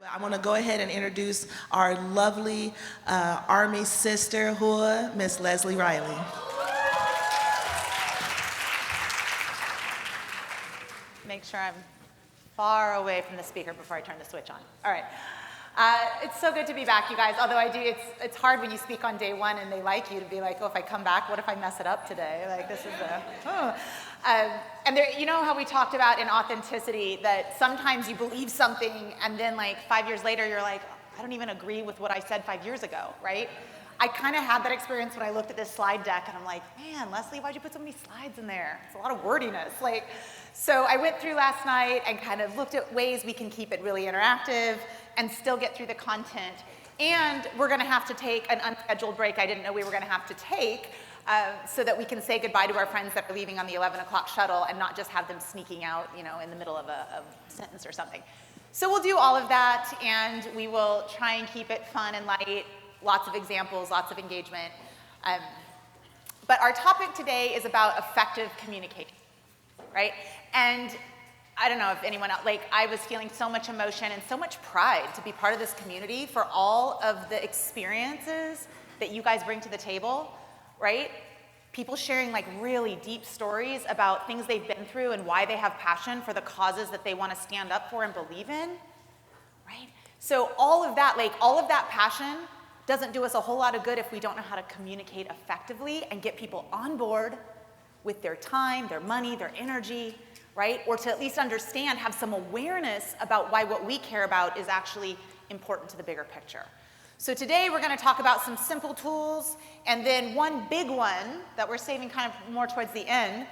I want to go ahead and introduce our lovely Army sisterhood, Miss Leslie Riley. Make sure I'm far away from the speaker before I turn the switch on. All right. It's so good to be back, you guys. Although it's hard when you speak on day one and they like you to be like, oh, if I come back, what if I mess it up today? Like, this is and there, you know how we talked about in authenticity that sometimes you believe something and then like 5 years later you're like, I don't even agree with what I said 5 years ago, right? I kind of had that experience when I looked at this slide deck and I'm like, man, Leslie, why'd you put so many slides in there? It's a lot of wordiness. So I went through last night and kind of looked at ways we can keep it really interactive and still get through the content. And we're going to have to take an unscheduled break I didn't know we were going to have to take so that we can say goodbye to our friends that are leaving on the 11 o'clock shuttle and not just have them sneaking out, you know, in the middle of a sentence or something. So we'll do all of that, and we will try and keep it fun and light, lots of examples, lots of engagement. But our topic today is about effective communication, right? And I don't know if anyone else, I was feeling so much emotion and so much pride to be part of this community for all of the experiences that you guys bring to the table, right? People sharing really deep stories about things they've been through and why they have passion for the causes that they want to stand up for and believe in, right? So all of that passion doesn't do us a whole lot of good if we don't know how to communicate effectively and get people on board with their time, their money, their energy, right? Or to at least understand, have some awareness about why what we care about is actually important to the bigger picture. So today we're going to talk about some simple tools, and then one big one that we're saving kind of more towards the end.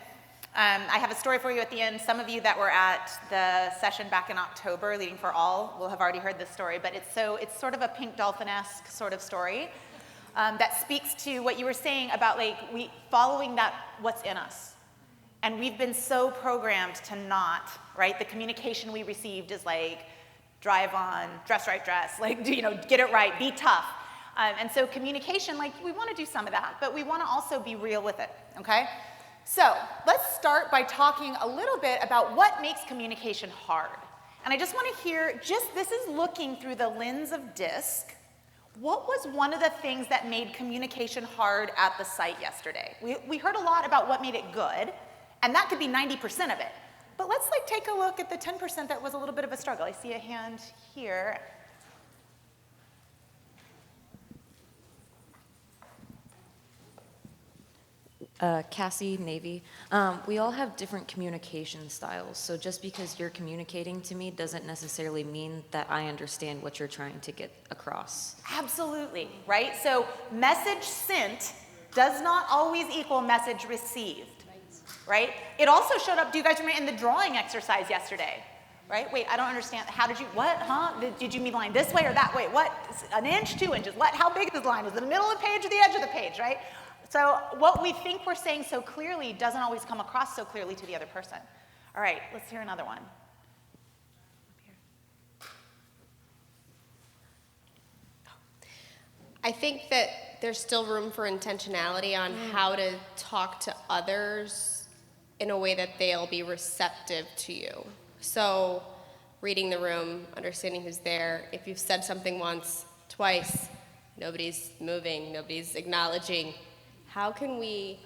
I have a story for you at the end. Some of you that were at the session back in October, Leading for All, will have already heard this story, but it's sort of a Pink Dolphin-esque sort of story that speaks to what you were saying about we following that what's in us. And we've been so programmed to not, right? The communication we received is drive on, dress right dress, get it right, be tough. And so communication, we want to do some of that, but we want to also be real with it, okay? So let's start by talking a little bit about what makes communication hard. And I just want to hear, this is looking through the lens of DISC. What was one of the things that made communication hard at the site yesterday? We heard a lot about what made it good, and that could be 90% of it. But let's take a look at the 10% that was a little bit of a struggle. I see a hand here. Cassie, Navy. We all have different communication styles, so just because you're communicating to me doesn't necessarily mean that I understand what you're trying to get across. Absolutely, right? So message sent does not always equal message received, right? It also showed up, do you guys remember, in the drawing exercise yesterday? Right? Wait, I don't understand. How did you, what, huh? Did you mean line this way or that way? What, an inch, 2 inches? What, how big is this line? Is it the middle of the page or the edge of the page, right? So what we think we're saying so clearly doesn't always come across so clearly to the other person. All right, let's hear another one. I think that there's still room for intentionality on how to talk to others in a way that they'll be receptive to you. So reading the room, understanding who's there. If you've said something once, twice, nobody's moving, nobody's acknowledging, how can we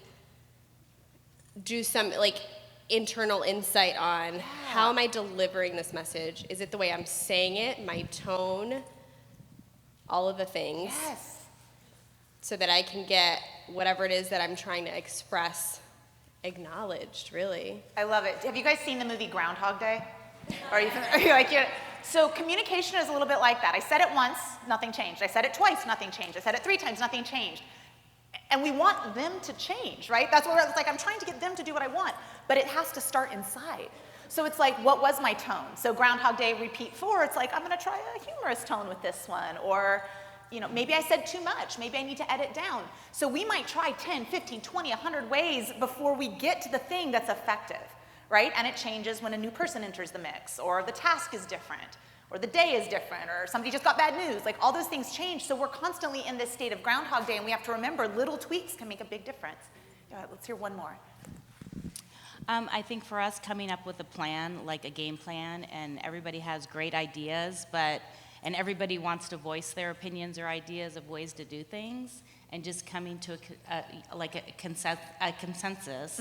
do some internal insight on how am I delivering this message? Is it the way I'm saying it, my tone, all of the things? Yes. So that I can get whatever it is that I'm trying to express acknowledged, really. I love it. Have you guys seen the movie Groundhog Day? Are you So communication is a little bit like that. I said it once, nothing changed. I said it twice, nothing changed. I said it 3 times, nothing changed. And we want them to change, right? That's where it's I'm trying to get them to do what I want, but it has to start inside. So it's what was my tone? So Groundhog Day, repeat 4, it's I'm gonna try a humorous tone with this one, or maybe I said too much, maybe I need to edit down. So we might try 10, 15, 20, 100 ways before we get to the thing that's effective, right? And it changes when a new person enters the mix, or the task is different, or the day is different, or somebody just got bad news. All those things change, so we're constantly in this state of Groundhog Day, and we have to remember little tweaks can make a big difference. All right, let's hear one more. I think for us, coming up with a plan, like a game plan, and everybody has great ideas, but and everybody wants to voice their opinions or ideas of ways to do things, and just coming to a consensus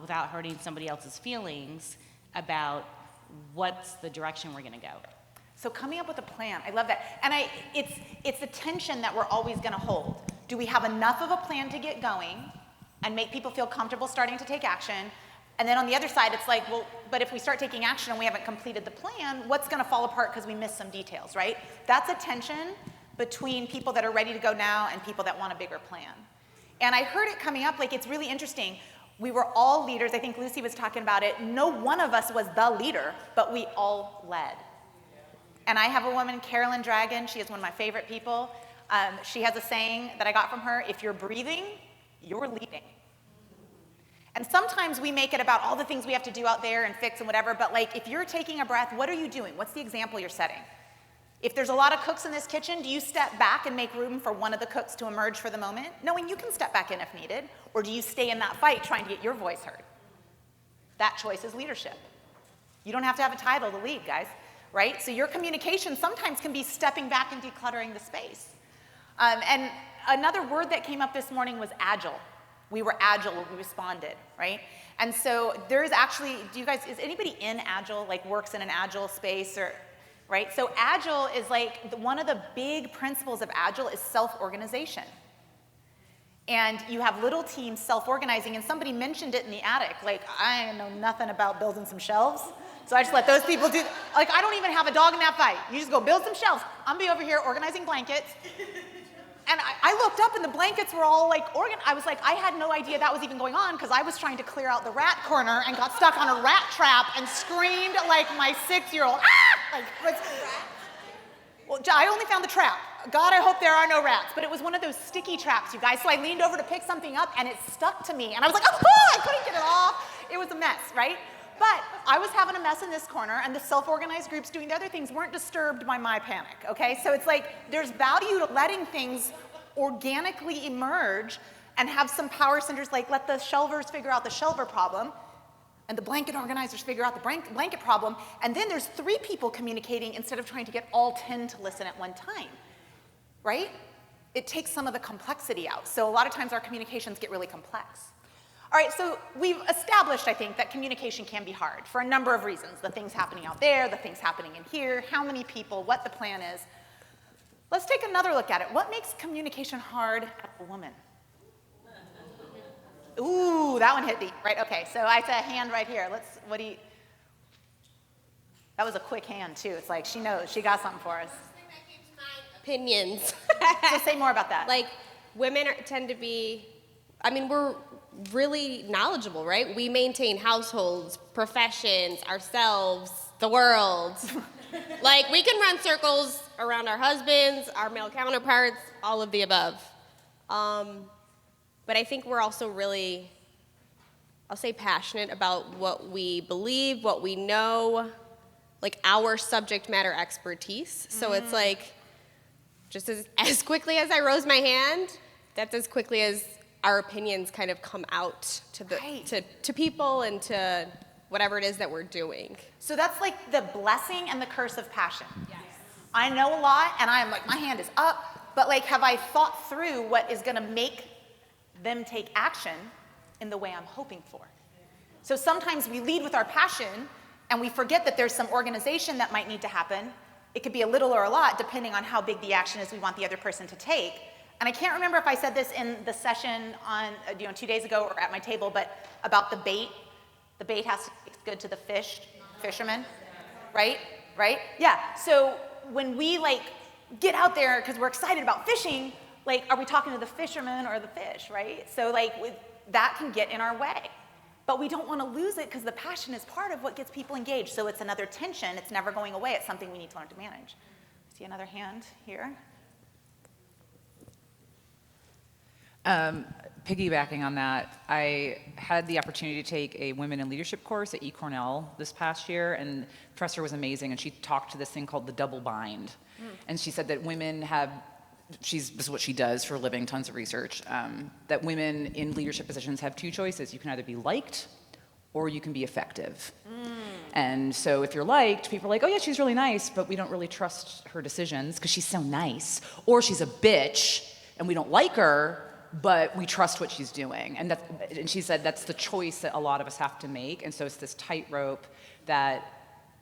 without hurting somebody else's feelings about what's the direction we're going to go. So coming up with a plan, I love that. And it's the tension that we're always going to hold. Do we have enough of a plan to get going and make people feel comfortable starting to take action? And then on the other side, it's like, well, but if we start taking action and we haven't completed the plan, what's going to fall apart because we missed some details, right? That's a tension between people that are ready to go now and people that want a bigger plan. And I heard it coming up, like, it's really interesting. We were all leaders. I think Lucy was talking about it. No one of us was the leader, but we all led. And I have a woman, Carolyn Dragon. She is one of my favorite people. She has a saying that I got from her: if you're breathing, you're leading. And sometimes we make it about all the things we have to do out there and fix and whatever, but like, if you're taking a breath, what are you doing? What's the example you're setting? If there's a lot of cooks in this kitchen, do you step back and make room for one of the cooks to emerge for the moment, knowing you can step back in if needed? Or do you stay in that fight trying to get your voice heard? That choice is leadership. You don't have to have a title to lead, guys, right? So your communication sometimes can be stepping back and decluttering the space. And another word that came up this morning was agile. We were agile when we responded, right? And so there's actually, is anybody in agile, like works in an agile space or, right? So agile is like, one of the big principles of agile is self-organization. And you have little teams self-organizing, and somebody mentioned it in the attic, like, I know nothing about building some shelves, so I just let those people do, like, I don't even have a dog in that fight. You just go build some shelves. I'm gonna be over here organizing blankets. And I looked up and the blankets were all like I was like, I had no idea that was even going on because I was trying to clear out the rat corner and got stuck on a rat trap and screamed like my 6-year-old, ah! Well, I only found the trap. God, I hope there are no rats. But it was one of those sticky traps, you guys. So I leaned over to pick something up and it stuck to me. And I was like, oh, I couldn't get it off. It was a mess, right? But I was having a mess in this corner, and the self-organized groups doing the other things weren't disturbed by my panic, okay? So it's like there's value to letting things organically emerge and have some power centers, like let the shelvers figure out the shelver problem, and the blanket organizers figure out the blanket problem, and then there's 3 people communicating instead of trying to get all 10 to listen at one time, right? It takes some of the complexity out. So a lot of times our communications get really complex. All right, so we've established, I think, that communication can be hard for a number of reasons. The things happening out there, the things happening in here, how many people, what the plan is. Let's take another look at it. What makes communication hard as a woman? Ooh, that one hit me, right? Okay, so I said a hand right here. That was a quick hand, too. It's like she knows, she got something for us. Opinions. So say more about that. Like, women tend to be, we're really knowledgeable, right? We maintain households, professions, ourselves, the world. Like, we can run circles around our husbands, our male counterparts, all of the above. But I think we're also really, I'll say, passionate about what we believe, what we know, like our subject matter expertise. So it's like, just as quickly as I rose my hand, that's as quickly as our opinions kind of come out to the to people and to whatever it is that we're doing. So that's like the blessing and the curse of passion. Yes. I know a lot, and I'm like, my hand is up, but like, have I thought through what is gonna make them take action in the way I'm hoping for? So sometimes we lead with our passion, and we forget that there's some organization that might need to happen. It could be a little or a lot, depending on how big the action is we want the other person to take. And I can't remember if I said this in the session on 2 days ago or at my table, but about the bait. The bait has to taste good to the fisherman, right? Right? Yeah. So when we like get out there because we're excited about fishing, like, are we talking to the fisherman or the fish, right? So like that can get in our way. But we don't want to lose it because the passion is part of what gets people engaged. So it's another tension. It's never going away. It's something we need to learn to manage. See another hand here. Piggybacking on that, I had the opportunity to take a women in leadership course at Cornell this past year, and the professor was amazing, and she talked to this thing called the double bind. And she said that women have, this is what she does for a living, tons of research, that women in leadership positions have 2 choices. You can either be liked or you can be effective. And so if you're liked, people are like, oh yeah, she's really nice, but we don't really trust her decisions because she's so nice. Or she's a bitch and we don't like her, but we trust what she's doing. And she said that's the choice that a lot of us have to make. And so it's this tightrope that,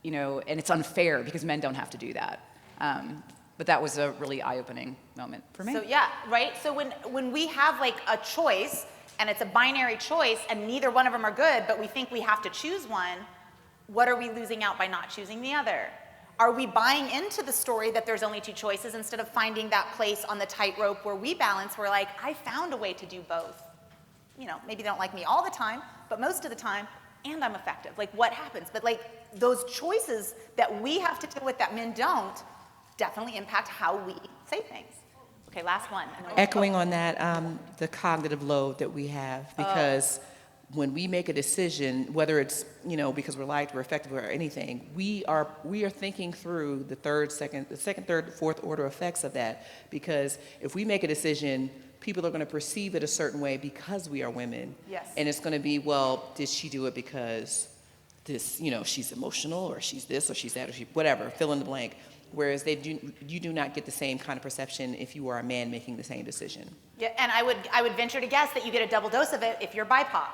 and it's unfair because men don't have to do that. But that was a really eye-opening moment for me. So yeah, right? So when we have like a choice, and it's a binary choice, and neither one of them are good, but we think we have to choose one, what are we losing out by not choosing the other? Are we buying into the story that there's only two choices instead of finding that place on the tightrope where we balance, we're like, I found a way to do both. Maybe they don't like me all the time, but most of the time, and I'm effective. Like, what happens? But like, those choices that we have to deal with that men don't definitely impact how we say things. Okay, last one. Echoing on that, the cognitive load that we have, because when we make a decision, whether it's because we're liked, we're effective, or anything, we are thinking through the second, third, fourth order effects of that. Because if we make a decision, people are going to perceive it a certain way because we are women. Yes. And it's going to be, well, did she do it because she's emotional, or she's this, or she's that, or whatever, fill in the blank. Whereas you do not get the same kind of perception if you are a man making the same decision. Yeah, and I would venture to guess that you get a double dose of it if you're BIPOC,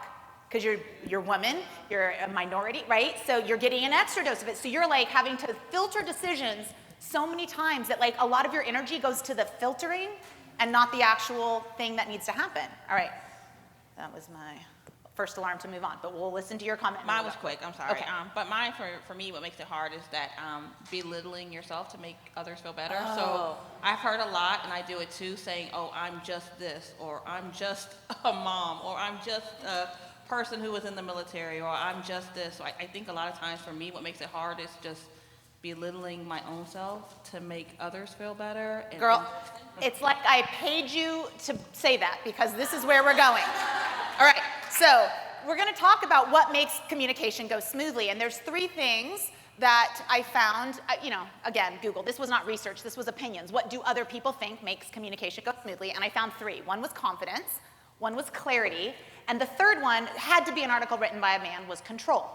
because you're woman, you're a minority, right? So you're getting an extra dose of it. So you're like having to filter decisions so many times that like a lot of your energy goes to the filtering and not the actual thing that needs to happen. All right, that was my first alarm to move on, but we'll listen to your comment. Mine was quick, I'm sorry. Okay. But mine, for me, what makes it hard is that belittling yourself to make others feel better. Oh. So I've heard a lot, and I do it too, saying, oh, I'm just this, or I'm just a mom, or I'm just a person who was in the military, or I'm just this. So I think a lot of times for me, what makes it hard is just belittling my own self to make others feel better. Girl, it's like I paid you to say that because this is where we're going. All right, so we're going to talk about what makes communication go smoothly, and there's three things that I found, again, Google. This was not research, this was opinions. What do other people think makes communication go smoothly? And I found three. One was confidence, one was clarity, and the third one had to be an article written by a man, was control.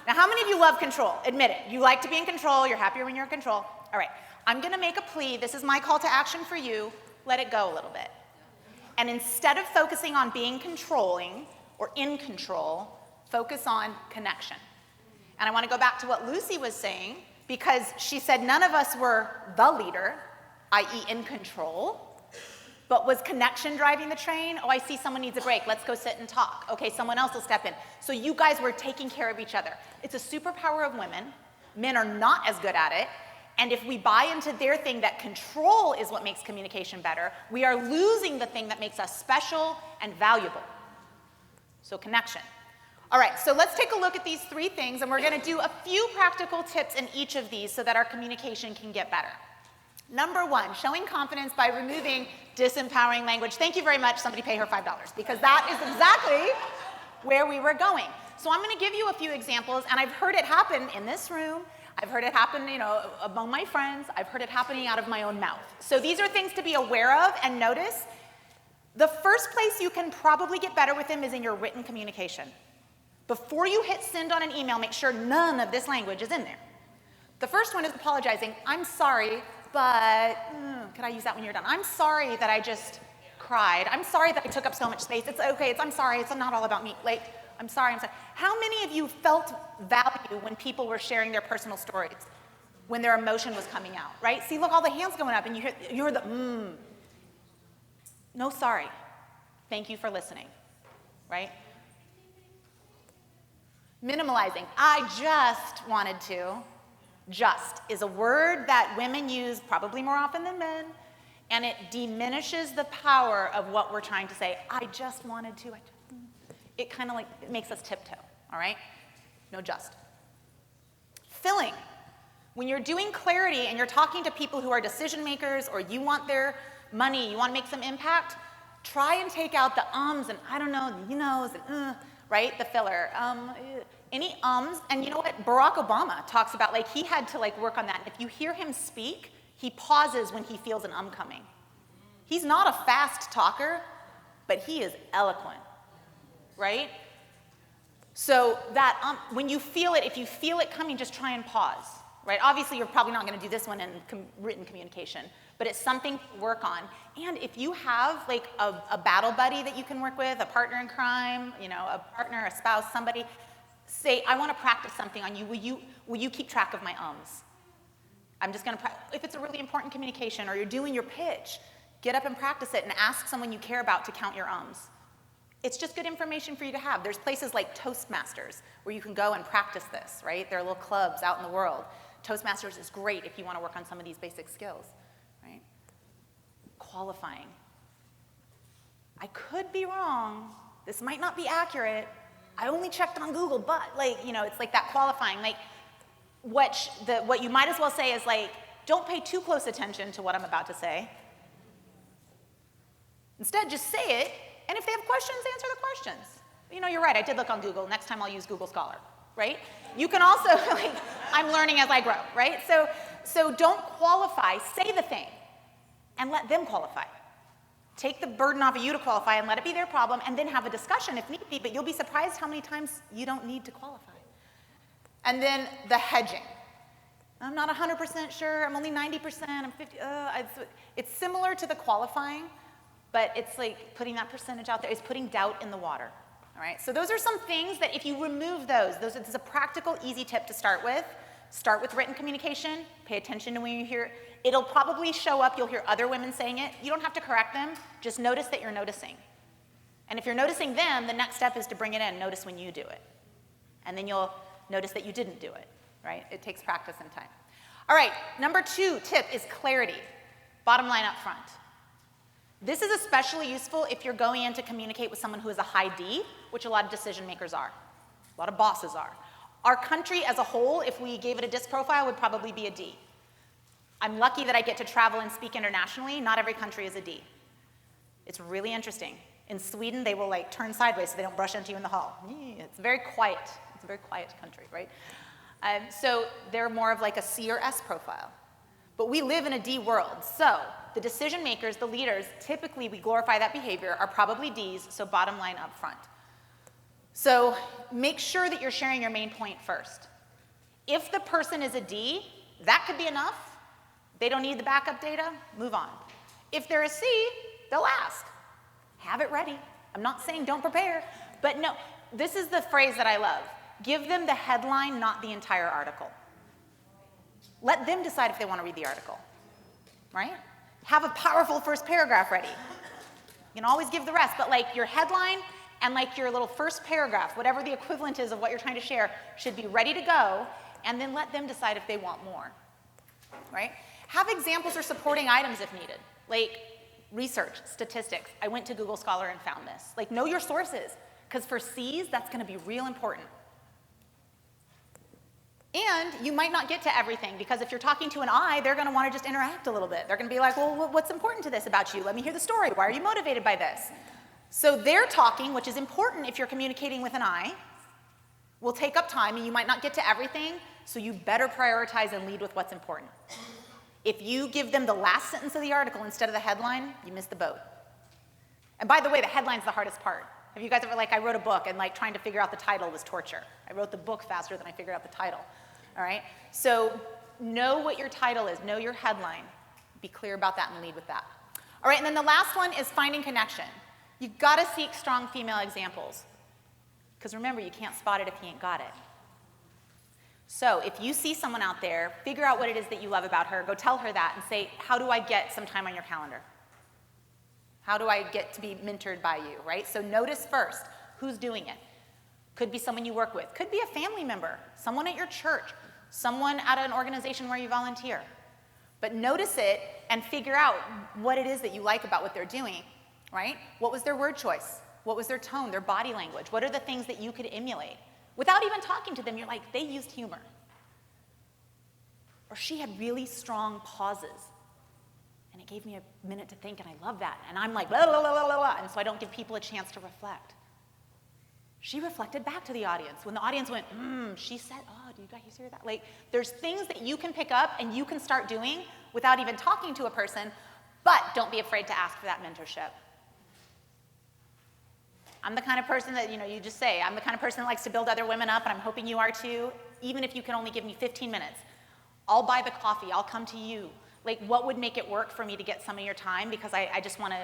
Now, how many of you love control? Admit it. You like to be in control. You're happier when you're in control. All right. I'm going to make a plea. This is my call to action for you. Let it go a little bit. And instead of focusing on being controlling or in control, focus on connection. And I want to go back to what Lucy was saying, because she said none of us were the leader, i.e. in control. But was connection driving the train? Oh, I see someone needs a break. Let's go sit and talk. Okay, someone else will step in. So you guys were taking care of each other. It's a superpower of women. Men are not as good at it. And if we buy into their thing that control is what makes communication better, we are losing the thing that makes us special and valuable. So connection. All right, so let's take a look at these three things, and we're going to do a few practical tips in each of these so that our communication can get better. Number one, showing confidence by removing disempowering language. Thank you very much. Somebody pay her $5, because that is exactly where we were going. So I'm going to give you a few examples, and I've heard it happen in this room. I've heard it happen, among my friends. I've heard it happening out of my own mouth. So these are things to be aware of and notice. The first place you can probably get better with them is in your written communication. Before you hit send on an email, make sure none of this language is in there. The first one is apologizing. I'm sorry, but could I use that when you're done? I'm sorry that I just cried. I'm sorry that I took up so much space. It's okay. I'm sorry. It's not all about me. Like, I'm sorry. How many of you felt value when people were sharing their personal stories, when their emotion was coming out, right? See, look, all the hands going up, and you hear the No, sorry. Thank you for listening, right? Minimalizing. I just wanted to. Just is a word that women use probably more often than men, and it diminishes the power of what we're trying to say. I just wanted to. It kind of it makes us tiptoe, all right? No just. Filling. When you're doing clarity and you're talking to people who are decision makers, or you want their money, you want to make some impact, try and take out the ums and I don't know, the you knows, and right? The filler. Any ums, and you know what? Barack Obama talks about, he had to work on that. If you hear him speak, he pauses when he feels an coming. He's not a fast talker, but he is eloquent, right? So that when you feel it, if you feel it coming, just try and pause, right? Obviously, you're probably not going to do this one in written communication, but it's something to work on. And if you have like a battle buddy that you can work with, a partner in crime, you know, a partner, a spouse, somebody, say, I want to practice something on you. Will you keep track of my ums? I'm just going to, if it's a really important communication or you're doing your pitch, get up and practice it and ask someone you care about to count your ums. It's just good information for you to have. There's places like Toastmasters where you can go and practice this, right? There are little clubs out in the world. Toastmasters is great if you want to work on some of these basic skills, right? Qualifying. I could be wrong. This might not be accurate. I only checked on Google, but like, you know, it's like that qualifying. Like, what you might as well say is like, don't pay too close attention to what I'm about to say. Instead, just say it, and if they have questions, answer the questions. You know, you're right, I did look on Google. Next time I'll use Google Scholar, right? You can also, like, I'm learning as I grow, right? So don't qualify, say the thing, and let them qualify. Take the burden off of you to qualify and let it be their problem, and then have a discussion if need be, but you'll be surprised how many times you don't need to qualify. And then the hedging. I'm not 100% sure, I'm only 90%, I'm 50, it's similar to the qualifying, but it's like putting that percentage out there. It's putting doubt in the water, all right? So those are some things that if you remove this is a practical, easy tip to start with. Start with written communication, pay attention to when you hear it. It'll probably show up, you'll hear other women saying it. You don't have to correct them, just notice that you're noticing. And if you're noticing them, the next step is to bring it in, notice when you do it. And then you'll notice that you didn't do it, right? It takes practice and time. All right, number 2 tip is clarity. Bottom line up front. This is especially useful if you're going in to communicate with someone who is a high D, which a lot of decision makers are. A lot of bosses are. Our country as a whole, if we gave it a DISC profile, would probably be a D. I'm lucky that I get to travel and speak internationally. Not every country is a D. It's really interesting. In Sweden, they will like turn sideways so they don't brush into you in the hall. It's very quiet. It's a very quiet country, right? So they're more of like a C or S profile. But we live in a D world. So the decision makers, the leaders, typically we glorify that behavior, are probably Ds, so bottom line up front. So make sure that you're sharing your main point first. If the person is a D, that could be enough. They don't need the backup data, move on. If they're a C, they'll ask. Have it ready. I'm not saying don't prepare, but no, this is the phrase that I love. Give them the headline, not the entire article. Let them decide if they want to read the article, right? Have a powerful first paragraph ready. You can always give the rest, but like your headline and like your little first paragraph, whatever the equivalent is of what you're trying to share, should be ready to go, and then let them decide if they want more, right? Have examples or supporting items if needed, like research, statistics. I went to Google Scholar and found this. Like, know your sources, because for Cs, that's going to be real important. And you might not get to everything, because if you're talking to an I, they're going to want to just interact a little bit. They're going to be like, well, what's important to this about you? Let me hear the story. Why are you motivated by this? So they're talking, which is important if you're communicating with an I, will take up time, and you might not get to everything, so you better prioritize and lead with what's important. If you give them the last sentence of the article instead of the headline, you miss the boat. And by the way, the headline's the hardest part. Have you guys ever, like, I wrote a book, and like trying to figure out the title was torture. I wrote the book faster than I figured out the title. All right? So know what your title is. Know your headline. Be clear about that and lead with that. All right, and then the last one is finding connection. You've got to seek strong female examples. Because remember, you can't spot it if you ain't got it. So if you see someone out there, figure out what it is that you love about her. Go tell her that and say, how do I get some time on your calendar? How do I get to be mentored by you, right? So notice first who's doing it. Could be someone you work with. Could be a family member, someone at your church, someone at an organization where you volunteer. But notice it and figure out what it is that you like about what they're doing, right? What was their word choice? What was their tone, their body language? What are the things that you could emulate? Without even talking to them, you're like, they used humor. Or she had really strong pauses. And it gave me a minute to think, and I love that. And I'm like, blah, blah, blah, blah, blah, and so I don't give people a chance to reflect. She reflected back to the audience. When the audience went, she said, oh, do you guys hear that? Like, there's things that you can pick up and you can start doing without even talking to a person, but don't be afraid to ask for that mentorship. I'm the kind of person that, you just say, I'm the kind of person that likes to build other women up, and I'm hoping you are too, even if you can only give me 15 minutes. I'll buy the coffee, I'll come to you. Like, what would make it work for me to get some of your time? Because I just want to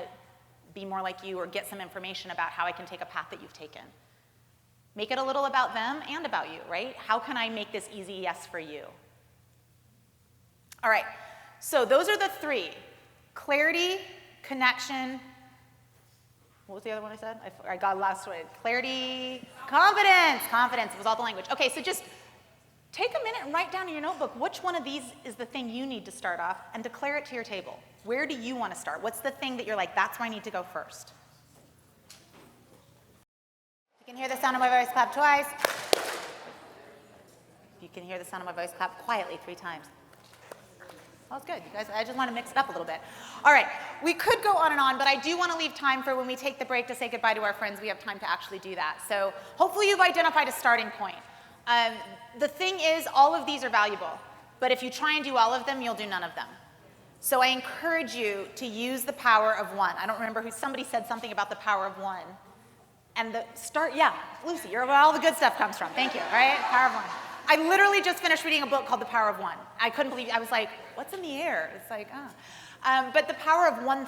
be more like you or get some information about how I can take a path that you've taken. Make it a little about them and about you, right? How can I make this easy yes for you? All right, so those are the three. Clarity, connection, what was the other one I said? I got last one. Clarity, confidence. Confidence, it was all the language. Okay, so just take a minute and write down in your notebook which one of these is the thing you need to start off and declare it to your table. Where do you want to start? What's the thing that you're like, that's where I need to go first? You can hear the sound of my voice, clap twice. You can hear the sound of my voice, clap quietly 3 times. That was good, you guys. I just want to mix it up a little bit. All right, we could go on and on, but I do want to leave time for when we take the break to say goodbye to our friends. We have time to actually do that. So hopefully you've identified a starting point. The thing is, all of these are valuable, but if you try and do all of them, you'll do none of them. So I encourage you to use the power of one. I don't remember somebody said something about the power of one. And Lucy, you're where all the good stuff comes from. Thank you, right? Power of one. I literally just finished reading a book called The Power of One. I couldn't believe it. I was like, what's in the air? It's like, but the power of one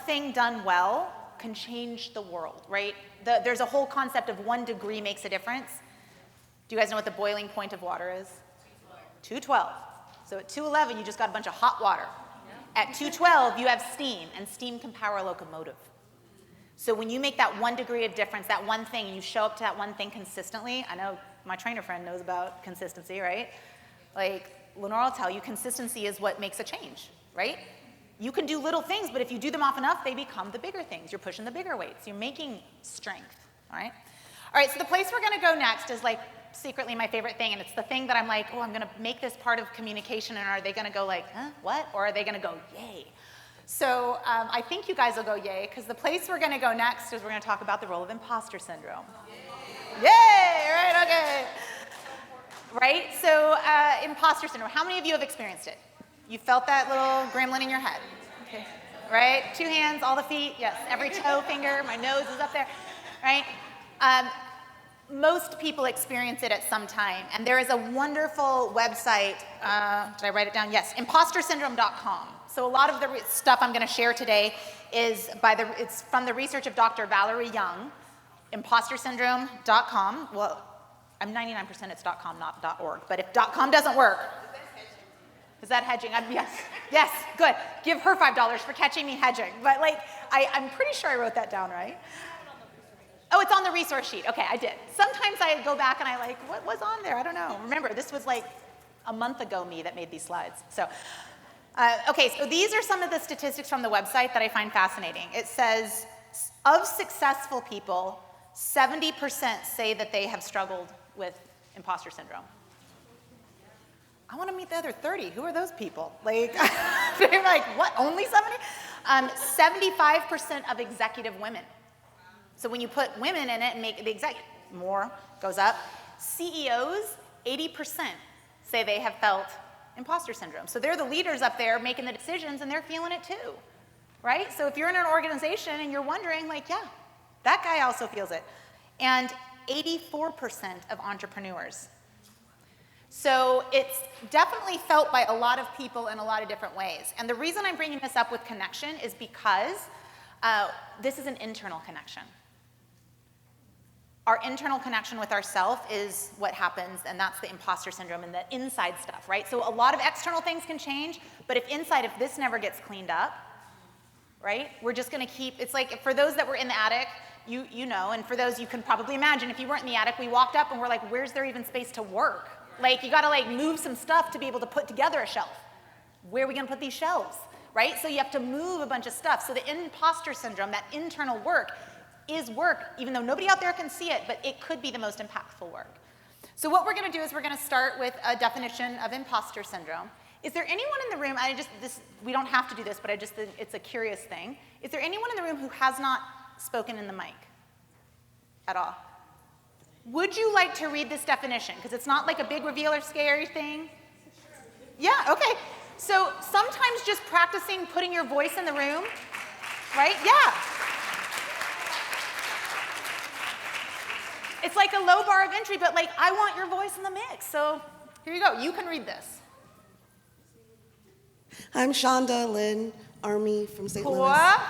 thing done well can change the world, right? There's a whole concept of 1 degree makes a difference. Do you guys know what the boiling point of water is? 212. So at 211, you just got a bunch of hot water. At 212, you have steam, and steam can power a locomotive. So when you make that 1 degree of difference, that one thing, and you show up to that one thing consistently, I know my trainer friend knows about consistency, right? Like, Lenore will tell you, consistency is what makes a change, right? You can do little things, but if you do them often enough, they become the bigger things. You're pushing the bigger weights. You're making strength, all right? All right, so the place we're going to go next is like secretly my favorite thing, and it's the thing that I'm like, oh, I'm going to make this part of communication, and are they going to go like, huh, what? Or are they going to go, yay? So I think you guys will go yay, because the place we're going to go next is we're going to talk about the role of imposter syndrome. Yay, right, okay. Right, so imposter syndrome. How many of you have experienced it? You felt that little gremlin in your head? Okay. Right, 2 hands, all the feet, yes, every toe, finger, my nose is up there, right? Most people experience it at some time, and there is a wonderful website, did I write it down? Yes, impostersyndrome.com. So a lot of the stuff I'm going to share today is it's from the research of Dr. Valerie Young, impostersyndrome.com. Well, I'm 99% it's .com, not .org, but if .com doesn't work, is that hedging? Yes, good. Give her $5 for catching me hedging. But like, I'm pretty sure I wrote that down right. Oh, it's on the resource sheet. Okay, I did. Sometimes I go back and I like, what was on there? I don't know. Remember, this was like a month ago me that made these slides. So, okay, so these are some of the statistics from the website that I find fascinating. It says, of successful people, 70% say that they have struggled with imposter syndrome. I want to meet the other 30. Who are those people? Like, they're like, what, only 70? 75% of executive women. So when you put women in it and make the executive, more goes up. CEOs, 80% say they have felt imposter syndrome. So they're the leaders up there making the decisions, and they're feeling it too, right? So if you're in an organization and you're wondering, like, yeah, that guy also feels it. And 84% of entrepreneurs. So it's definitely felt by a lot of people in a lot of different ways. And the reason I'm bringing this up with connection is because this is an internal connection. Our internal connection with ourselves is what happens, and that's the imposter syndrome and the inside stuff, right? So a lot of external things can change, but if this never gets cleaned up, right? We're just gonna keep, it's like for those that were in the attic, you know, and for those you can probably imagine, if you weren't in the attic, we walked up and we're like, where's there even space to work? Like, you gotta like move some stuff to be able to put together a shelf. Where are we gonna put these shelves, right? So you have to move a bunch of stuff. So the imposter syndrome, that internal work, is work, even though nobody out there can see it, but it could be the most impactful work. So what we're gonna do is we're gonna start with a definition of imposter syndrome. Is there anyone in the room, we don't have to do this, but it's a curious thing. Is there anyone in the room who has not spoken in the mic at all? Would you like to read this definition? Because it's not like a big reveal or scary thing. Yeah, okay. So sometimes just practicing putting your voice in the room, right? Yeah. It's like a low bar of entry, but like, I want your voice in the mix. So here you go. You can read this. I'm Shonda Lynn Army from St. Louis. What?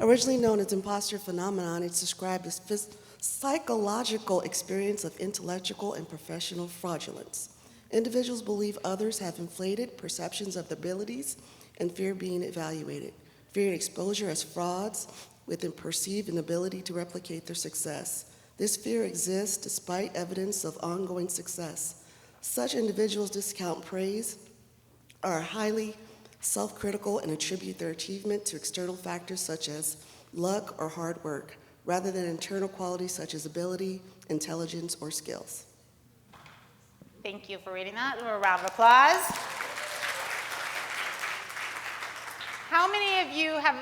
Originally known as imposter phenomenon, it's described as psychological experience of intellectual and professional fraudulence. Individuals believe others have inflated perceptions of their abilities and fear being evaluated, fearing exposure as frauds with a perceived inability to replicate their success. This fear exists despite evidence of ongoing success. Such individuals discount praise, are highly self-critical, and attribute their achievement to external factors such as luck or hard work, rather than internal qualities such as ability, intelligence, or skills. Thank you for reading that. A round of applause. How many of you have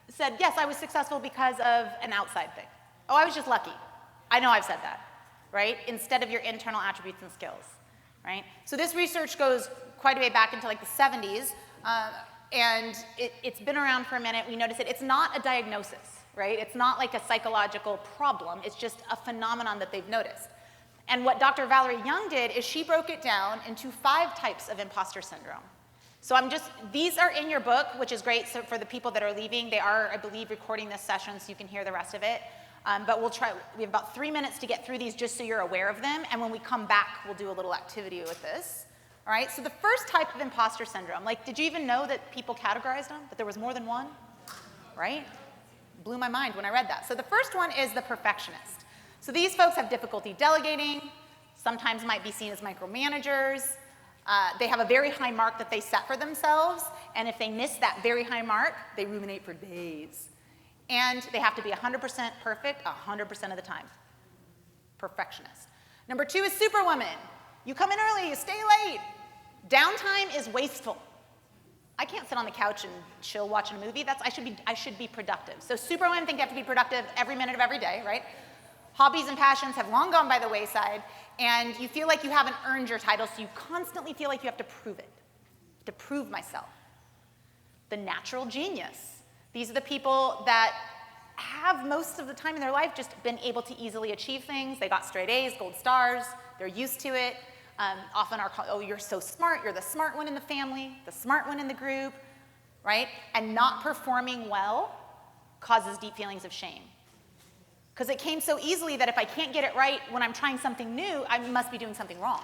said, yes, I was successful because of an outside thing? Oh, I was just lucky. I know I've said that, right? Instead of your internal attributes and skills, right? So this research goes quite a way back into like the 70s, and it's been around for a minute. We notice it. It's not a diagnosis, right? It's not like a psychological problem. It's just a phenomenon that they've noticed. And what Dr. Valerie Young did is she broke it down into 5 types of imposter syndrome. So these are in your book, which is great. So for the people that are leaving, they are, I believe, recording this session so you can hear the rest of it. But we have about 3 minutes to get through these just so you're aware of them. And when we come back, we'll do a little activity with this. All right, so the first type of imposter syndrome, like, did you even know that people categorized them, that there was more than one? Right? Blew my mind when I read that. So the first one is the perfectionist. So these folks have difficulty delegating, sometimes might be seen as micromanagers. They have a very high mark that they set for themselves, and if they miss that very high mark, they ruminate for days. And they have to be 100% perfect 100% of the time. Perfectionist. Number 2 is superwoman. You come in early, you stay late. Downtime is wasteful. I can't sit on the couch and chill watching a movie. I should be productive. So superwomen think they have to be productive every minute of every day, right? Hobbies and passions have long gone by the wayside, and you feel like you haven't earned your title, so you constantly feel like you have to prove it, to prove myself. The natural genius. These are the people that have most of the time in their life just been able to easily achieve things. They got straight A's, gold stars, they're used to it. Often are called, oh, you're so smart, you're the smart one in the family, the smart one in the group, right? And not performing well causes deep feelings of shame. Because it came so easily that if I can't get it right when I'm trying something new, I must be doing something wrong.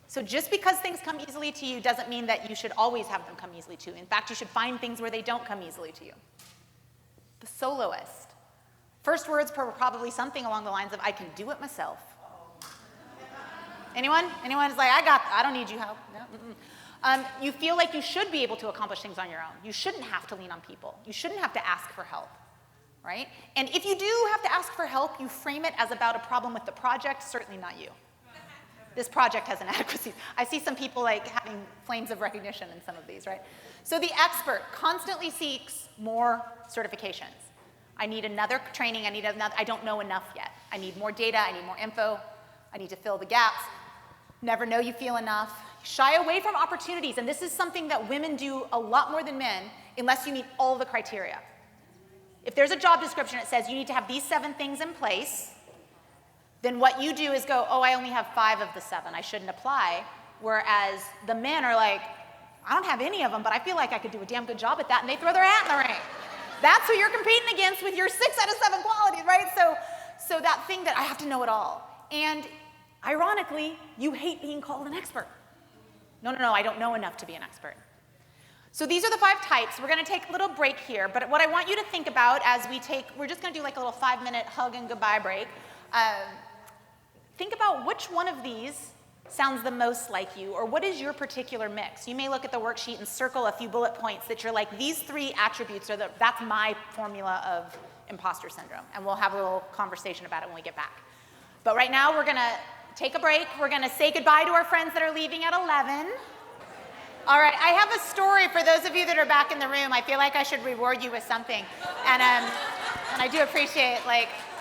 So just because things come easily to you doesn't mean that you should always have them come easily to you. In fact, you should find things where they don't come easily to you. The soloist. First words were probably something along the lines of, I can do it myself. Anyone? Anyone is like, I don't need you help. No, you feel like you should be able to accomplish things on your own. You shouldn't have to lean on people. You shouldn't have to ask for help, right? And if you do have to ask for help, you frame it as about a problem with the project, certainly not you. This project has inadequacies. I see some people like having flames of recognition in some of these, right? So the expert constantly seeks more certifications. I need another training, I don't know enough yet. I need more data, I need more info, I need to fill the gaps. Never know you feel enough. Shy away from opportunities, and this is something that women do a lot more than men unless you meet all the criteria. If there's a job description that says you need to have these 7 things in place, then what you do is go, oh, I only have 5 of the 7, I shouldn't apply. Whereas the men are like, I don't have any of them, but I feel like I could do a damn good job at that, and they throw their hat in the ring. That's who you're competing against with your 6 out of 7 qualities, right? So that thing that I have to know it all. And ironically, you hate being called an expert. No, I don't know enough to be an expert. So these are the 5 types. We're going to take a little break here, but what I want you to think about as we're just going to do like a little 5-minute hug and goodbye break. Think about which one of these sounds the most like you, or what is your particular mix? You may look at the worksheet and circle a few bullet points that you're like, these 3 attributes that's my formula of imposter syndrome, and we'll have a little conversation about it when we get back. But right now, we're going to take a break. We're going to say goodbye to our friends that are leaving at 11. All right, I have a story for those of you that are back in the room. I feel like I should reward you with something. And I do appreciate,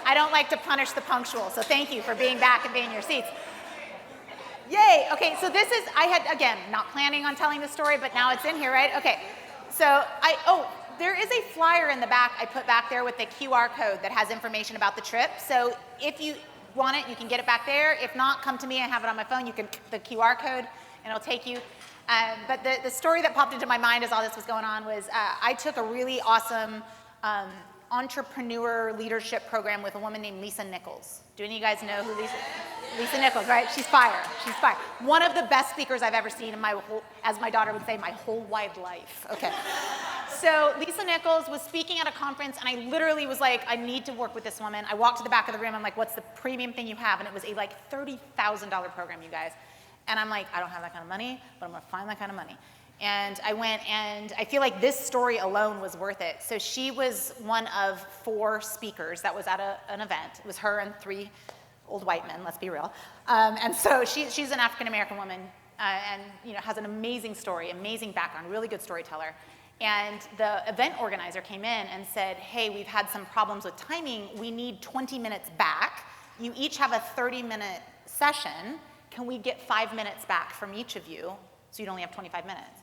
I don't like to punish the punctual, so thank you for being back and being in your seats. Yay, okay, so this is, I had, again, not planning on telling the story, but now it's in here, right? Okay, so there is a flyer in the back I put back there with the QR code that has information about the trip. So if you want it, you can get it back there. If not, come to me. I have it on my phone. You can the QR code, and it'll take you. But the story that popped into my mind as all this was going on was I took a really awesome entrepreneur leadership program with a woman named Lisa Nichols. Do any of you guys know who Lisa Nichols, right? She's fire. She's fire. One of the best speakers I've ever seen in my whole, as my daughter would say, my whole wide life. Okay. So Lisa Nichols was speaking at a conference, and I literally was like, I need to work with this woman. I walked to the back of the room. I'm like, what's the premium thing you have? And it was a like $30,000 program, you guys. And I'm like, I don't have that kind of money, but I'm going to find that kind of money. And I went, and I feel like this story alone was worth it. So she was one of 4 speakers that was at an event. It was her and 3 old white men, let's be real. And so she's an African-American woman and has an amazing story, amazing background, really good storyteller. And the event organizer came in and said, hey, we've had some problems with timing. We need 20 minutes back. You each have a 30-minute session. Can we get 5 minutes back from each of you so you'd only have 25 minutes?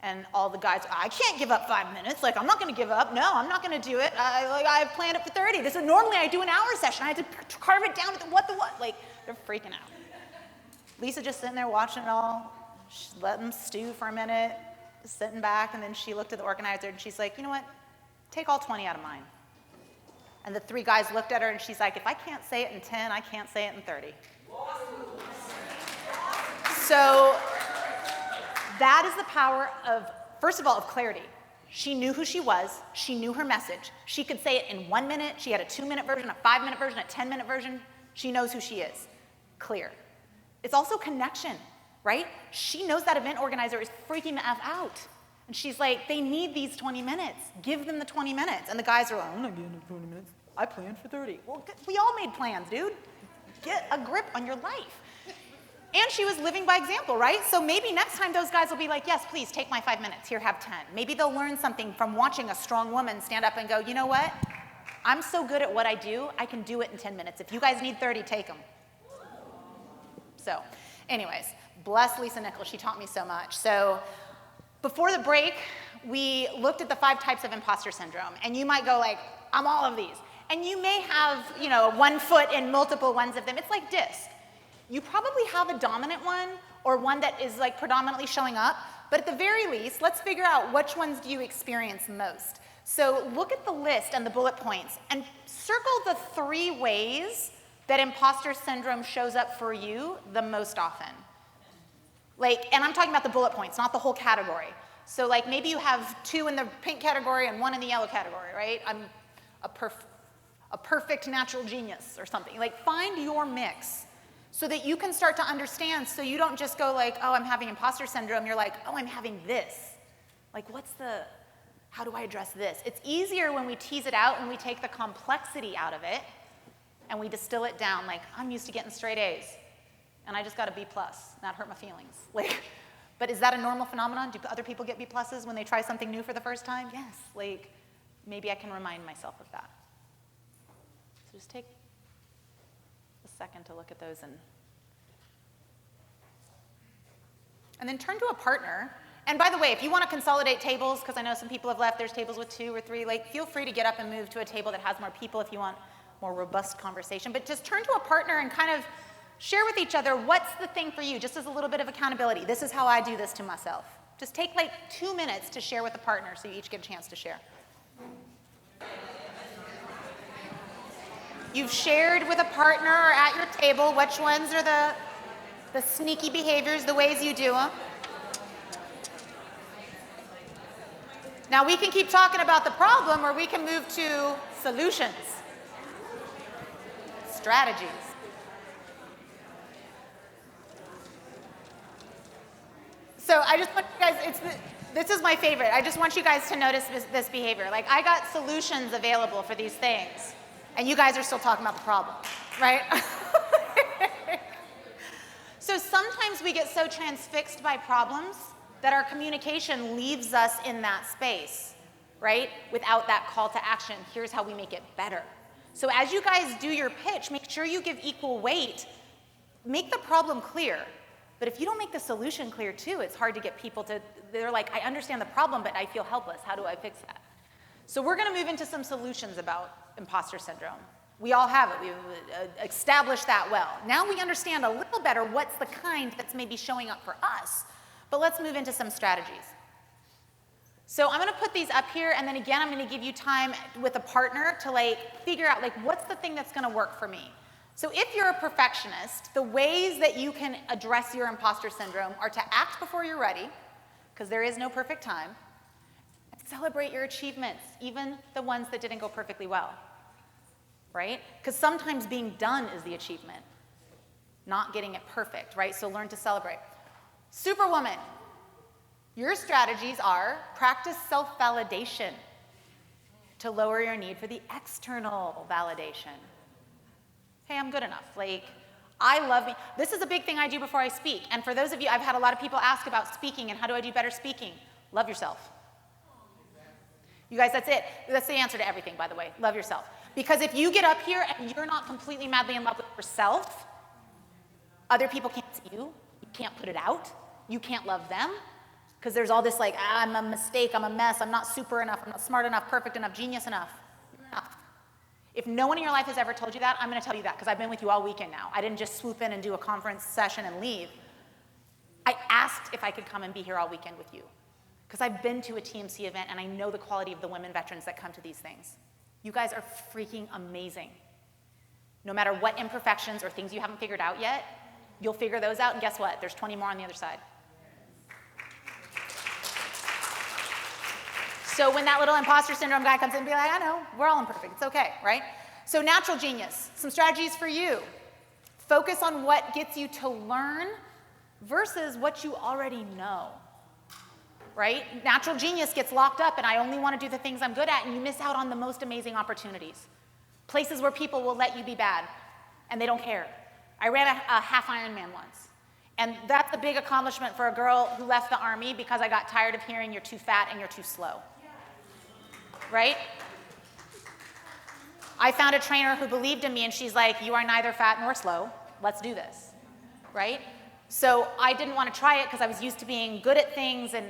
And all the guys, I can't give up 5 minutes. Like, I'm not going to give up. No, I'm not going to do it. I've planned it for 30. This is normally I do an hour session. I had to carve it down to the what. Like, they're freaking out. Lisa just sitting there watching it all. She let them stew for a minute, sitting back, and then she looked at the organizer and she's like, you know what? Take all 20 out of mine. And the 3 guys looked at her and she's like, if I can't say it in 10, I can't say it in 30. So that is the power of, first of all, of clarity. She knew who she was. She knew her message. She could say it in 1 minute. She had a 2-minute version, a 5-minute version, a 10-minute version. She knows who she is. Clear. It's also connection, right? She knows that event organizer is freaking the F out. And she's like, they need these 20 minutes. Give them the 20 minutes. And the guys are like, I'm not getting the 20 minutes. I planned for 30. Well, we all made plans, dude. Get a grip on your life. And she was living by example, right? So maybe next time those guys will be like, yes, please, take my 5 minutes. Here, have 10. Maybe they'll learn something from watching a strong woman stand up and go, you know what? I'm so good at what I do, I can do it in 10 minutes. If you guys need 30, take them. So anyways, bless Lisa Nichols. She taught me so much. So before the break, we looked at the 5 types of imposter syndrome. And you might go like, I'm all of these. And you may have, 1 foot in multiple ones of them. It's like disc. You probably have a dominant one or one that is like predominantly showing up, but at the very least, let's figure out which ones do you experience most. So look at the list and the bullet points and circle the 3 ways that imposter syndrome shows up for you the most often. And I'm talking about the bullet points, not the whole category. So like maybe you have 2 in the pink category and 1 in the yellow category, right? I'm a perfect natural genius or something. Like find your mix. So that you can start to understand, so you don't just go like, oh, I'm having imposter syndrome. You're like, oh, I'm having this. Like, how do I address this? It's easier when we tease it out and we take the complexity out of it and we distill it down. Like, I'm used to getting straight A's and I just got a B+. That hurt my feelings. But is that a normal phenomenon? Do other people get B+ when they try something new for the first time? Yes. Maybe I can remind myself of that. So just take second to look at those and then turn to a partner. And by the way, if you want to consolidate tables, because I know some people have left, there's tables with 2 or 3, feel free to get up and move to a table that has more people if you want more robust conversation. But just turn to a partner and kind of share with each other what's the thing for you, just as a little bit of accountability. This is how I do this to myself. Just take 2 minutes to share with a partner so you each get a chance to share. You've shared with a partner or at your table which ones are the sneaky behaviors, the ways you do them. Now we can keep talking about the problem or we can move to solutions, strategies. So I just want you guys, this is my favorite. I just want you guys to notice this behavior. I got solutions available for these things. And you guys are still talking about the problem, right? So sometimes we get so transfixed by problems that our communication leaves us in that space, right? Without that call to action. Here's how we make it better. So as you guys do your pitch, make sure you give equal weight. Make the problem clear. But if you don't make the solution clear too, it's hard to get people to, they're like, I understand the problem, but I feel helpless. How do I fix that? So we're going to move into some solutions about imposter syndrome. We all have it. We've established that well. Now we understand a little better what's the kind that's maybe showing up for us. But let's move into some strategies. So I'm going to put these up here, and then again, I'm going to give you time with a partner to figure out what's the thing that's going to work for me. So if you're a perfectionist, the ways that you can address your imposter syndrome are to act before you're ready, because there is no perfect time, and celebrate your achievements, even the ones that didn't go perfectly well, right? Because sometimes being done is the achievement, not getting it perfect, right? So learn to celebrate. Superwoman, your strategies are practice self-validation to lower your need for the external validation. Hey, I'm good enough. I love me. This is a big thing I do before I speak. And for those of you, I've had a lot of people ask about speaking and how do I do better speaking. Love yourself. You guys, that's it. That's the answer to everything, by the way. Love yourself. Because if you get up here and you're not completely madly in love with yourself, other people can't see you. You can't put it out. You can't love them. Because there's all this I'm a mistake, I'm a mess, I'm not super enough, I'm not smart enough, perfect enough, genius enough. You're enough. If no one in your life has ever told you that, I'm going to tell you that because I've been with you all weekend now. I didn't just swoop in and do a conference session and leave. I asked if I could come and be here all weekend with you because I've been to a TMC event and I know the quality of the women veterans that come to these things. You guys are freaking amazing. No matter what imperfections or things you haven't figured out yet, you'll figure those out, and guess what? There's 20 more on the other side. So when that little imposter syndrome guy comes in and be like, I know, we're all imperfect, it's okay, right? So natural genius, some strategies for you. Focus on what gets you to learn versus what you already know, right? Natural genius gets locked up and I only want to do the things I'm good at, and you miss out on the most amazing opportunities. Places where people will let you be bad and they don't care. I ran a half Ironman once. And that's a big accomplishment for a girl who left the Army because I got tired of hearing you're too fat and you're too slow. Right? I found a trainer who believed in me and she's like, you are neither fat nor slow. Let's do this. Right? So I didn't want to try it because I was used to being good at things, and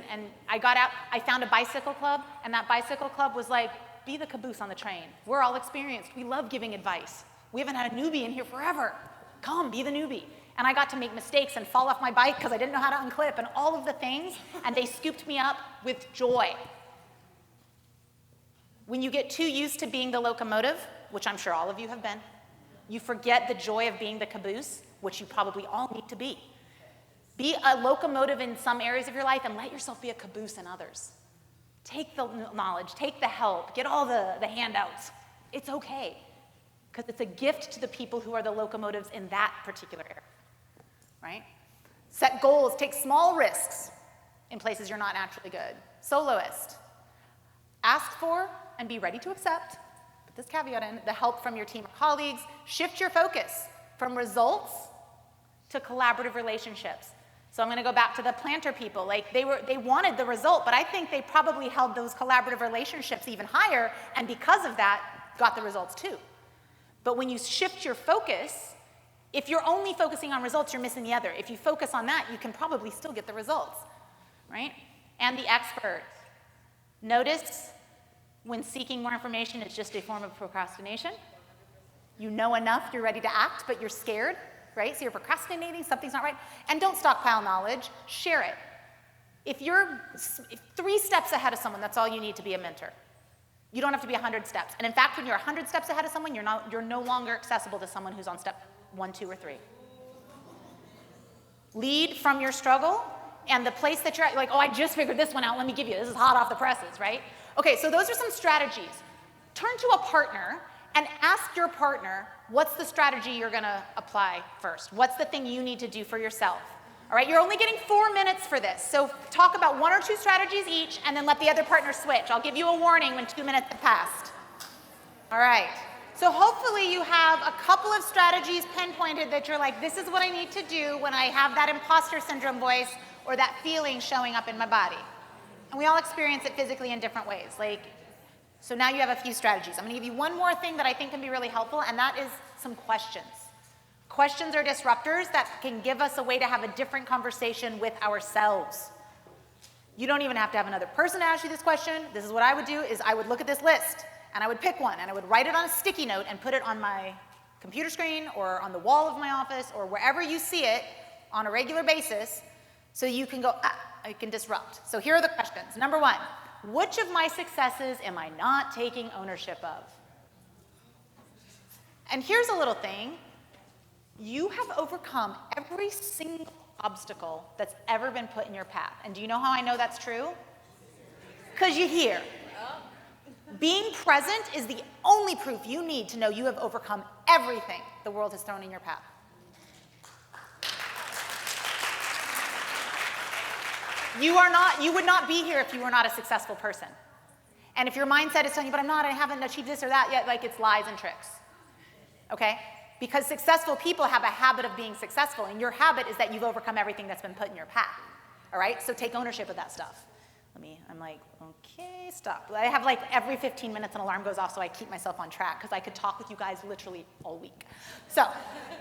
I got out, I found a bicycle club, and that bicycle club was like, be the caboose on the train. We're all experienced. We love giving advice. We haven't had a newbie in here forever. Come, be the newbie. And I got to make mistakes and fall off my bike because I didn't know how to unclip and all of the things, and they scooped me up with joy. When you get too used to being the locomotive, which I'm sure all of you have been, you forget the joy of being the caboose, which you probably all need to be. Be a locomotive in some areas of your life and let yourself be a caboose in others. Take the knowledge, take the help, get all the handouts. It's okay, because it's a gift to the people who are the locomotives in that particular area, right? Set goals, take small risks in places you're not naturally good. Soloist, ask for and be ready to accept, put this caveat in, the help from your team or colleagues. Shift your focus from results to collaborative relationships. So I'm going to go back to the planter people. They wanted the result, but I think they probably held those collaborative relationships even higher, and because of that, got the results too. But when you shift your focus, if you're only focusing on results, you're missing the other. If you focus on that, you can probably still get the results, right? And the expert. Notice when seeking more information, it's just a form of procrastination. You know enough, you're ready to act, but you're scared, right? So you're procrastinating, something's not right. And don't stockpile knowledge, share it. If you're 3 steps ahead of someone, that's all you need to be a mentor. You don't have to be 100 steps. And in fact, when you're 100 steps ahead of someone, you're no longer accessible to someone who's on step 1, 2, or 3. Lead from your struggle, and the place that you're at, I just figured this one out, let me give you, this is hot off the presses, right? Okay, so those are some strategies. Turn to a partner and ask your partner, what's the strategy you're gonna apply first? What's the thing you need to do for yourself? All right, you're only getting 4 minutes for this, so talk about 1 or 2 strategies each, and then let the other partner switch. I'll give you a warning when 2 minutes have passed. All right, so hopefully you have a couple of strategies pinpointed that you're like, this is what I need to do when I have that imposter syndrome voice or that feeling showing up in my body. And we all experience it physically in different ways. So now you have a few strategies. I'm gonna give you one more thing that I think can be really helpful, and that is some questions. Questions are disruptors that can give us a way to have a different conversation with ourselves. You don't even have to have another person ask you this question. This is what I would do, is I would look at this list, and I would pick one, and I would write it on a sticky note and put it on my computer screen or on the wall of my office or wherever you see it on a regular basis, so you can go, I can disrupt. So here are the questions. Number one, which of my successes am I not taking ownership of? And here's a little thing. You have overcome every single obstacle that's ever been put in your path. And do you know how I know that's true? Because you're here. Being present is the only proof you need to know you have overcome everything the world has thrown in your path. You would not be here if you were not a successful person. And if your mindset is telling you, but I haven't achieved this or that yet, like it's lies and tricks. Okay? Because successful people have a habit of being successful, and your habit is that you've overcome everything that's been put in your path. All right? So take ownership of that stuff. I'm like, okay, stop. I have like every 15 minutes an alarm goes off so I keep myself on track because I could talk with you guys literally all week. So,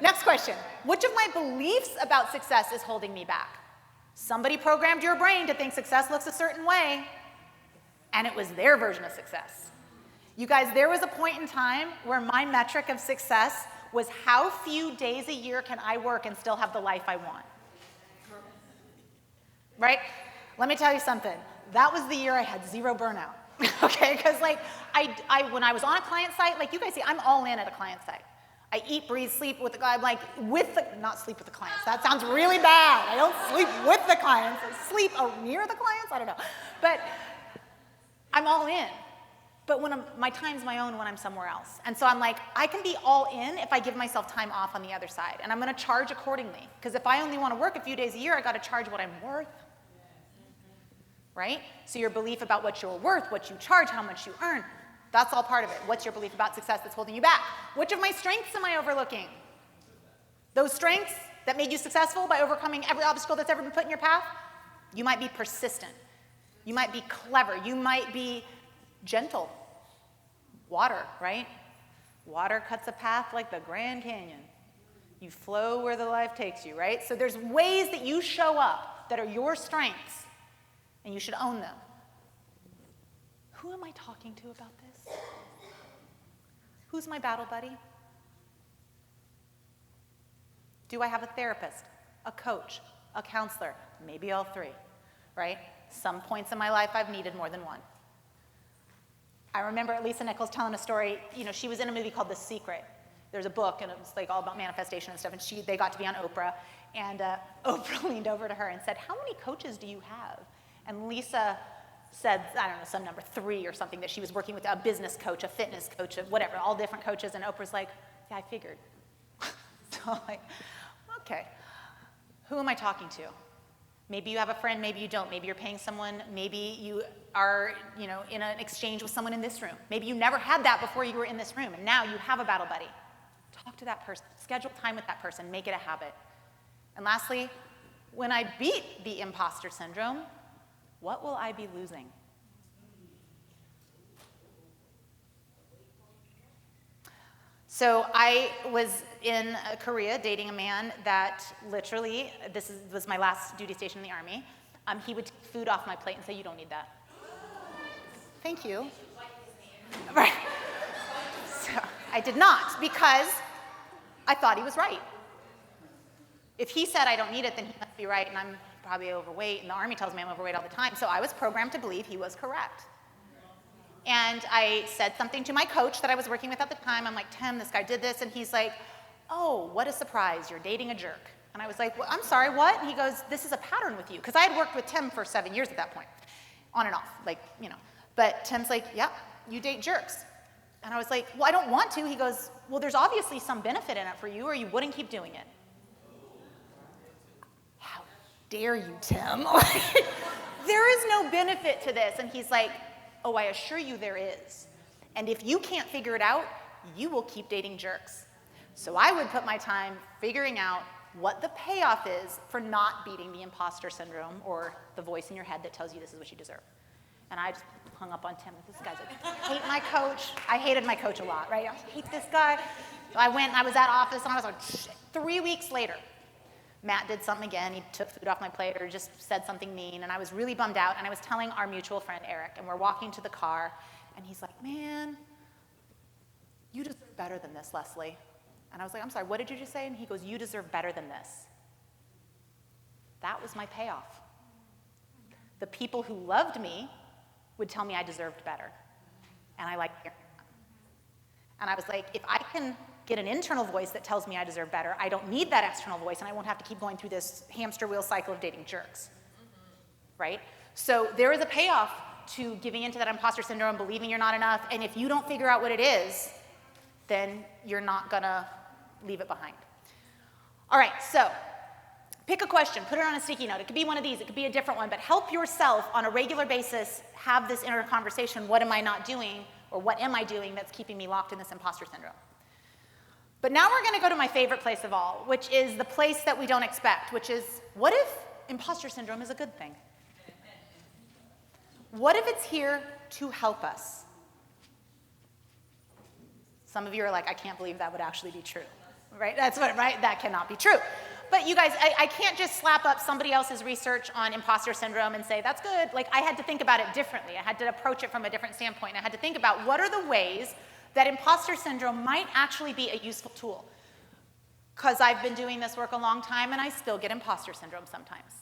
next question. Which of my beliefs about success is holding me back? Somebody programmed your brain to think success looks a certain way, and it was their version of success. You guys, there was a point in time where my metric of success was how few days a year can I work and still have the life I want. Right? Let me tell you something. That was the year I had zero burnout. Okay? Because like, when I was on a client site, like you guys see, I'm all in at a client site. I eat, breathe, sleep with the guy. I'm like, not sleep with the clients. That sounds really bad. I don't sleep with the clients. I sleep near the clients? I don't know. But I'm all in. But my time's my own when I'm somewhere else. And so I'm like, I can be all in if I give myself time off on the other side. And I'm going to charge accordingly. Because if I only want to work a few days a year, I got to charge what I'm worth. Right? So your belief about what you're worth, what you charge, how much you earn, that's all part of it. What's your belief about success that's holding you back? Which of my strengths am I overlooking? Those strengths that made you successful by overcoming every obstacle that's ever been put in your path? You might be persistent. You might be clever. You might be gentle. Water, right? Water cuts a path like the Grand Canyon. You flow where the life takes you, right? So there's ways that you show up that are your strengths, and you should own them. Who am I talking to about this? Who's my battle buddy? Do I have a therapist, a coach, a counselor? Maybe all three, right? Some points in my life I've needed more than one. I remember Lisa Nichols telling a story. You know, she was in a movie called The Secret. There's a book, and it was like all about manifestation and stuff, and they got to be on Oprah, and Oprah leaned over to her and said, "How many coaches do you have?" And Lisa said, I don't know, some number 3 or something, that she was working with a business coach, a fitness coach, whatever, all different coaches, and Oprah's like, yeah, I figured. So I'm like, okay, who am I talking to? Maybe you have a friend, maybe you don't. Maybe you're paying someone, maybe you are, in an exchange with someone in this room. Maybe you never had that before you were in this room, and now you have a battle buddy. Talk to that person, schedule time with that person, make it a habit. And lastly, when I beat the imposter syndrome, what will I be losing? So I was in Korea dating a man that literally, was my last duty station in the Army. He would take food off my plate and say, "You don't need that." Thank you. Right. So I did not, because I thought he was right. If he said I don't need it, then he must be right, and I'm probably overweight, and the Army tells me I'm overweight all the time, so I was programmed to believe he was correct. And I said something to my coach that I was working with at the time. I'm like, "Tim, this guy did this," and he's like, "Oh, what a surprise, you're dating a jerk." And I was like, "Well, I'm sorry, what?" And he goes, "This is a pattern with you," because I had worked with Tim for 7 years at that point, on and off, But Tim's like, "Yep, you date jerks." And I was like, "Well, I don't want to." He goes, "Well, there's obviously some benefit in it for you, or you wouldn't keep doing it." How dare you, Tim? There is no benefit to this. And he's like, "Oh, I assure you there is. And if you can't figure it out, you will keep dating jerks." So I would put my time figuring out what the payoff is for not beating the imposter syndrome, or the voice in your head that tells you this is what you deserve. And I just hung up on Tim. This guy's I hate my coach. I hated my coach a lot, right? I hate this guy. So I went, and I was at office, and I was like, 3 weeks later, Matt did something again. He took food off my plate or just said something mean, and I was really bummed out. And I was telling our mutual friend, Eric, and we're walking to the car, and he's like, man, you deserve better than this, Leslie. And I was like, I'm sorry, what did you just say? And he goes, you deserve better than this. That was my payoff. The people who loved me would tell me I deserved better. And I liked hearing that. And I was like, if I can get an internal voice that tells me I deserve better, I don't need that external voice, and I won't have to keep going through this hamster wheel cycle of dating jerks, right? So there is a payoff to giving into that imposter syndrome, believing you're not enough, and if you don't figure out what it is, then you're not gonna leave it behind. All right, so pick a question, put it on a sticky note. It could be one of these, it could be a different one, but help yourself on a regular basis have this inner conversation, what am I not doing, or what am I doing that's keeping me locked in this imposter syndrome? But now we're gonna go to my favorite place of all, which is the place that we don't expect, which is, what if imposter syndrome is a good thing? What if it's here to help us? Some of you are like, I can't believe that would actually be true, right? That's what, right? That cannot be true. But you guys, I can't just slap up somebody else's research on imposter syndrome and say, that's good. Like, I had to think about it differently. I had to approach it from a different standpoint. I had to think about what are the ways that imposter syndrome might actually be a useful tool. Because I've been doing this work a long time and I still get imposter syndrome sometimes.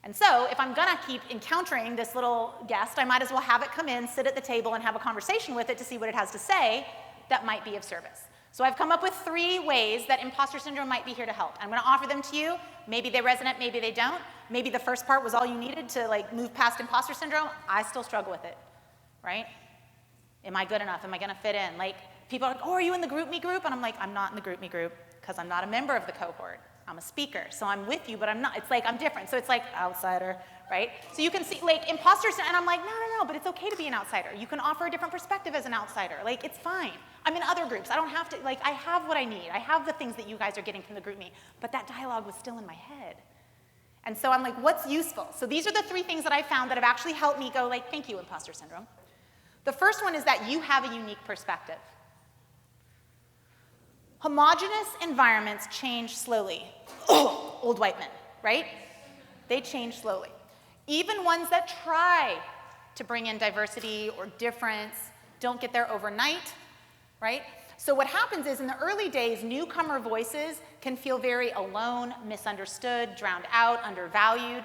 And so if I'm gonna keep encountering this little guest, I might as well have it come in, sit at the table, and have a conversation with it to see what it has to say that might be of service. So I've come up with 3 ways that imposter syndrome might be here to help. I'm gonna offer them to you. Maybe they resonate, maybe they don't. Maybe the first part was all you needed to like move past imposter syndrome. I still struggle with it, right? Am I good enough? Am I gonna fit in? Like, people are like, oh, are you in the GroupMe group? And I'm like, I'm not in the GroupMe group because I'm not a member of the cohort. I'm a speaker, so I'm with you, but I'm not. It's like I'm different. So it's like outsider, right? So you can see like imposters, and I'm like, no, but it's okay to be an outsider. You can offer a different perspective as an outsider. Like, it's fine. I'm in other groups. I don't have to, like, I have what I need. I have the things that you guys are getting from the GroupMe, but that dialogue was still in my head. And so I'm like, what's useful? So these are the 3 things that I found that have actually helped me go like, thank you, imposter syndrome. The first one is that you have a unique perspective. Homogeneous environments change slowly. Old white men, right? They change slowly. Even ones that try to bring in diversity or difference don't get there overnight, right? So what happens is in the early days, newcomer voices can feel very alone, misunderstood, drowned out, undervalued.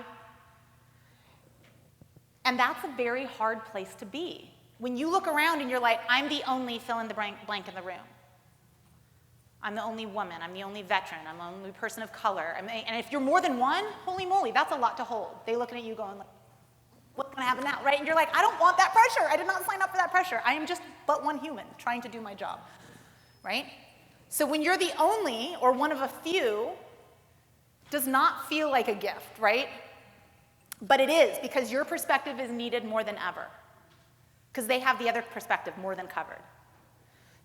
And that's a very hard place to be. When you look around and you're like, I'm the only fill in the blank in the room. I'm the only woman, I'm the only veteran, I'm the only person of color. And if you're more than one, holy moly, that's a lot to hold. They're looking at you going like, what's gonna happen now, right? And you're like, I don't want that pressure. I did not sign up for that pressure. I am just but one human trying to do my job, right? So when you're the only or one of a few, does not feel like a gift, right? But it is, because your perspective is needed more than ever. Because they have the other perspective more than covered.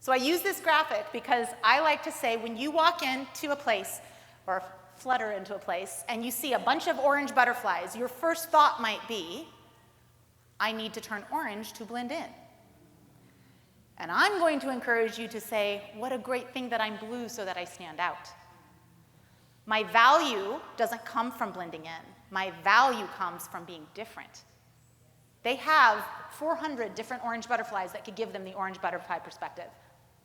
So I use this graphic because I like to say when you walk into a place or flutter into a place and you see a bunch of orange butterflies, your first thought might be, I need to turn orange to blend in. And I'm going to encourage you to say, what a great thing that I'm blue so that I stand out. My value doesn't come from blending in. My value comes from being different. They have 400 different orange butterflies that could give them the orange butterfly perspective.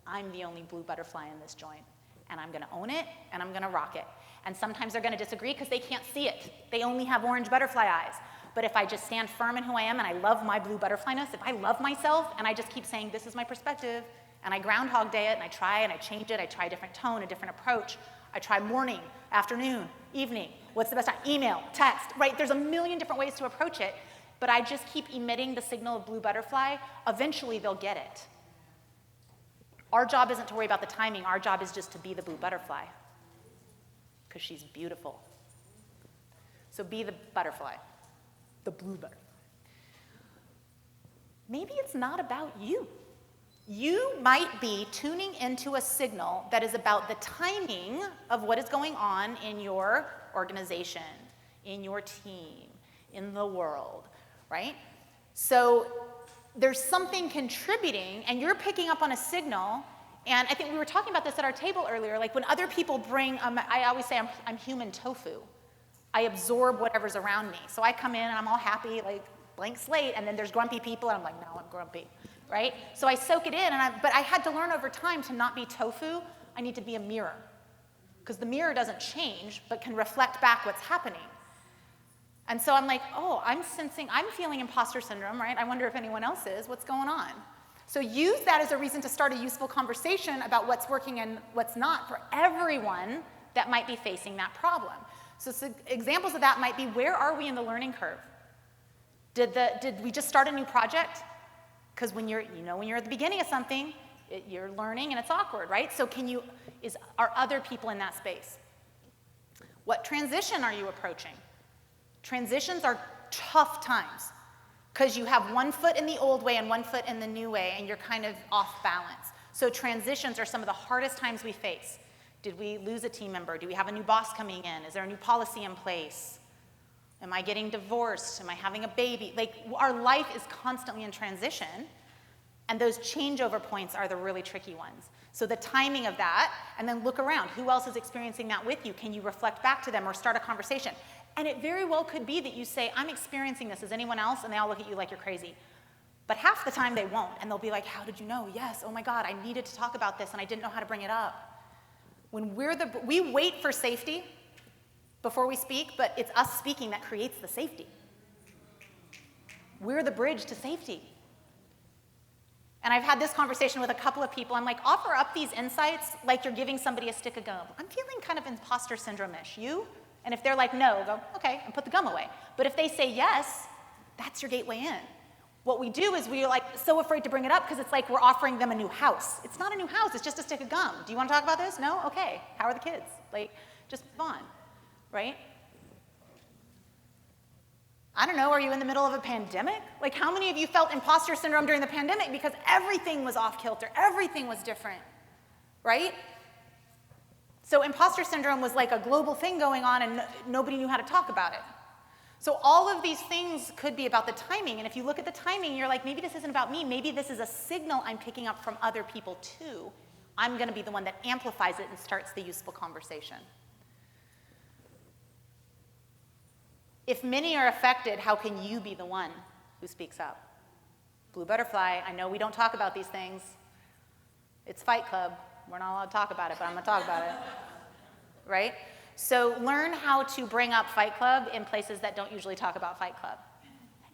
I'm the only blue butterfly in this joint, and I'm gonna own it, and I'm gonna rock it. And sometimes they're gonna disagree because they can't see it. They only have orange butterfly eyes. But if I just stand firm in who I am, and I love my blue butterflyness, if I love myself, and I just keep saying, this is my perspective, and I Groundhog Day it, and I try, and I change it, I try a different tone, a different approach, I try morning, afternoon, evening, what's the best time, email, text, right? There's a million different ways to approach it, but I just keep emitting the signal of blue butterfly, eventually they'll get it. Our job isn't to worry about the timing. Our job is just to be the blue butterfly because she's beautiful. So be the butterfly, the blue butterfly. Maybe it's not about you. You might be tuning into a signal that is about the timing of what is going on in your organization, in your team, in the world, right? So there's something contributing, and you're picking up on a signal, And I think we were talking about this at our table earlier, like when other people bring, I always say I'm human tofu. I absorb whatever's around me. So I come in and I'm all happy, like blank slate, and then there's grumpy people and I'm like, no, I'm grumpy, right? So I soak it in, but I had to learn over time to not be tofu. I need to be a mirror, because the mirror doesn't change, but can reflect back what's happening. And so I'm like, oh, I'm feeling imposter syndrome, right? I wonder if anyone else is. What's going on? So use that as a reason to start a useful conversation about what's working and what's not for everyone that might be facing that problem. So examples of that might be, where are we in the learning curve? Did we just start a new project? Because when you're at the beginning of something, you're learning and it's awkward, right? So are other people in that space? What transition are you approaching? Transitions are tough times, because you have one foot in the old way and one foot in the new way, and you're kind of off balance. So transitions are some of the hardest times we face. Did we lose a team member? Do we have a new boss coming in? Is there a new policy in place? Am I getting divorced? Am I having a baby? Like, our life is constantly in transition, and those changeover points are the really tricky ones. So the timing of that, and then look around. Who else is experiencing that with you? Can you reflect back to them or start a conversation? And it very well could be that you say, I'm experiencing this. Is anyone else? And they all look at you like you're crazy. But half the time they won't, and they'll be like, how did you know? Yes, oh my God, I needed to talk about this, and I didn't know how to bring it up. When we wait for safety before we speak, but it's us speaking that creates the safety. We're the bridge to safety. And I've had this conversation with a couple of people. I'm like, offer up these insights like you're giving somebody a stick of gum. I'm feeling kind of imposter syndrome-ish. You? And if they're like, no, go, okay, and put the gum away. But if they say yes, that's your gateway in. What we do is we're like so afraid to bring it up because it's like we're offering them a new house. It's not a new house, it's just a stick of gum. Do you want to talk about this? No? Okay. How are the kids? Like, just move on, right? I don't know, are you in the middle of a pandemic? Like, how many of you felt imposter syndrome during the pandemic because everything was off kilter, everything was different, right? So imposter syndrome was like a global thing going on and nobody knew how to talk about it. So all of these things could be about the timing, and if you look at the timing, you're like, maybe this isn't about me, maybe this is a signal I'm picking up from other people too. I'm gonna be the one that amplifies it and starts the useful conversation. If many are affected, how can you be the one who speaks up? Blue butterfly, I know we don't talk about these things. It's Fight Club. We're not allowed to talk about it, but I'm gonna talk about it, right? So learn how to bring up Fight Club in places that don't usually talk about Fight Club.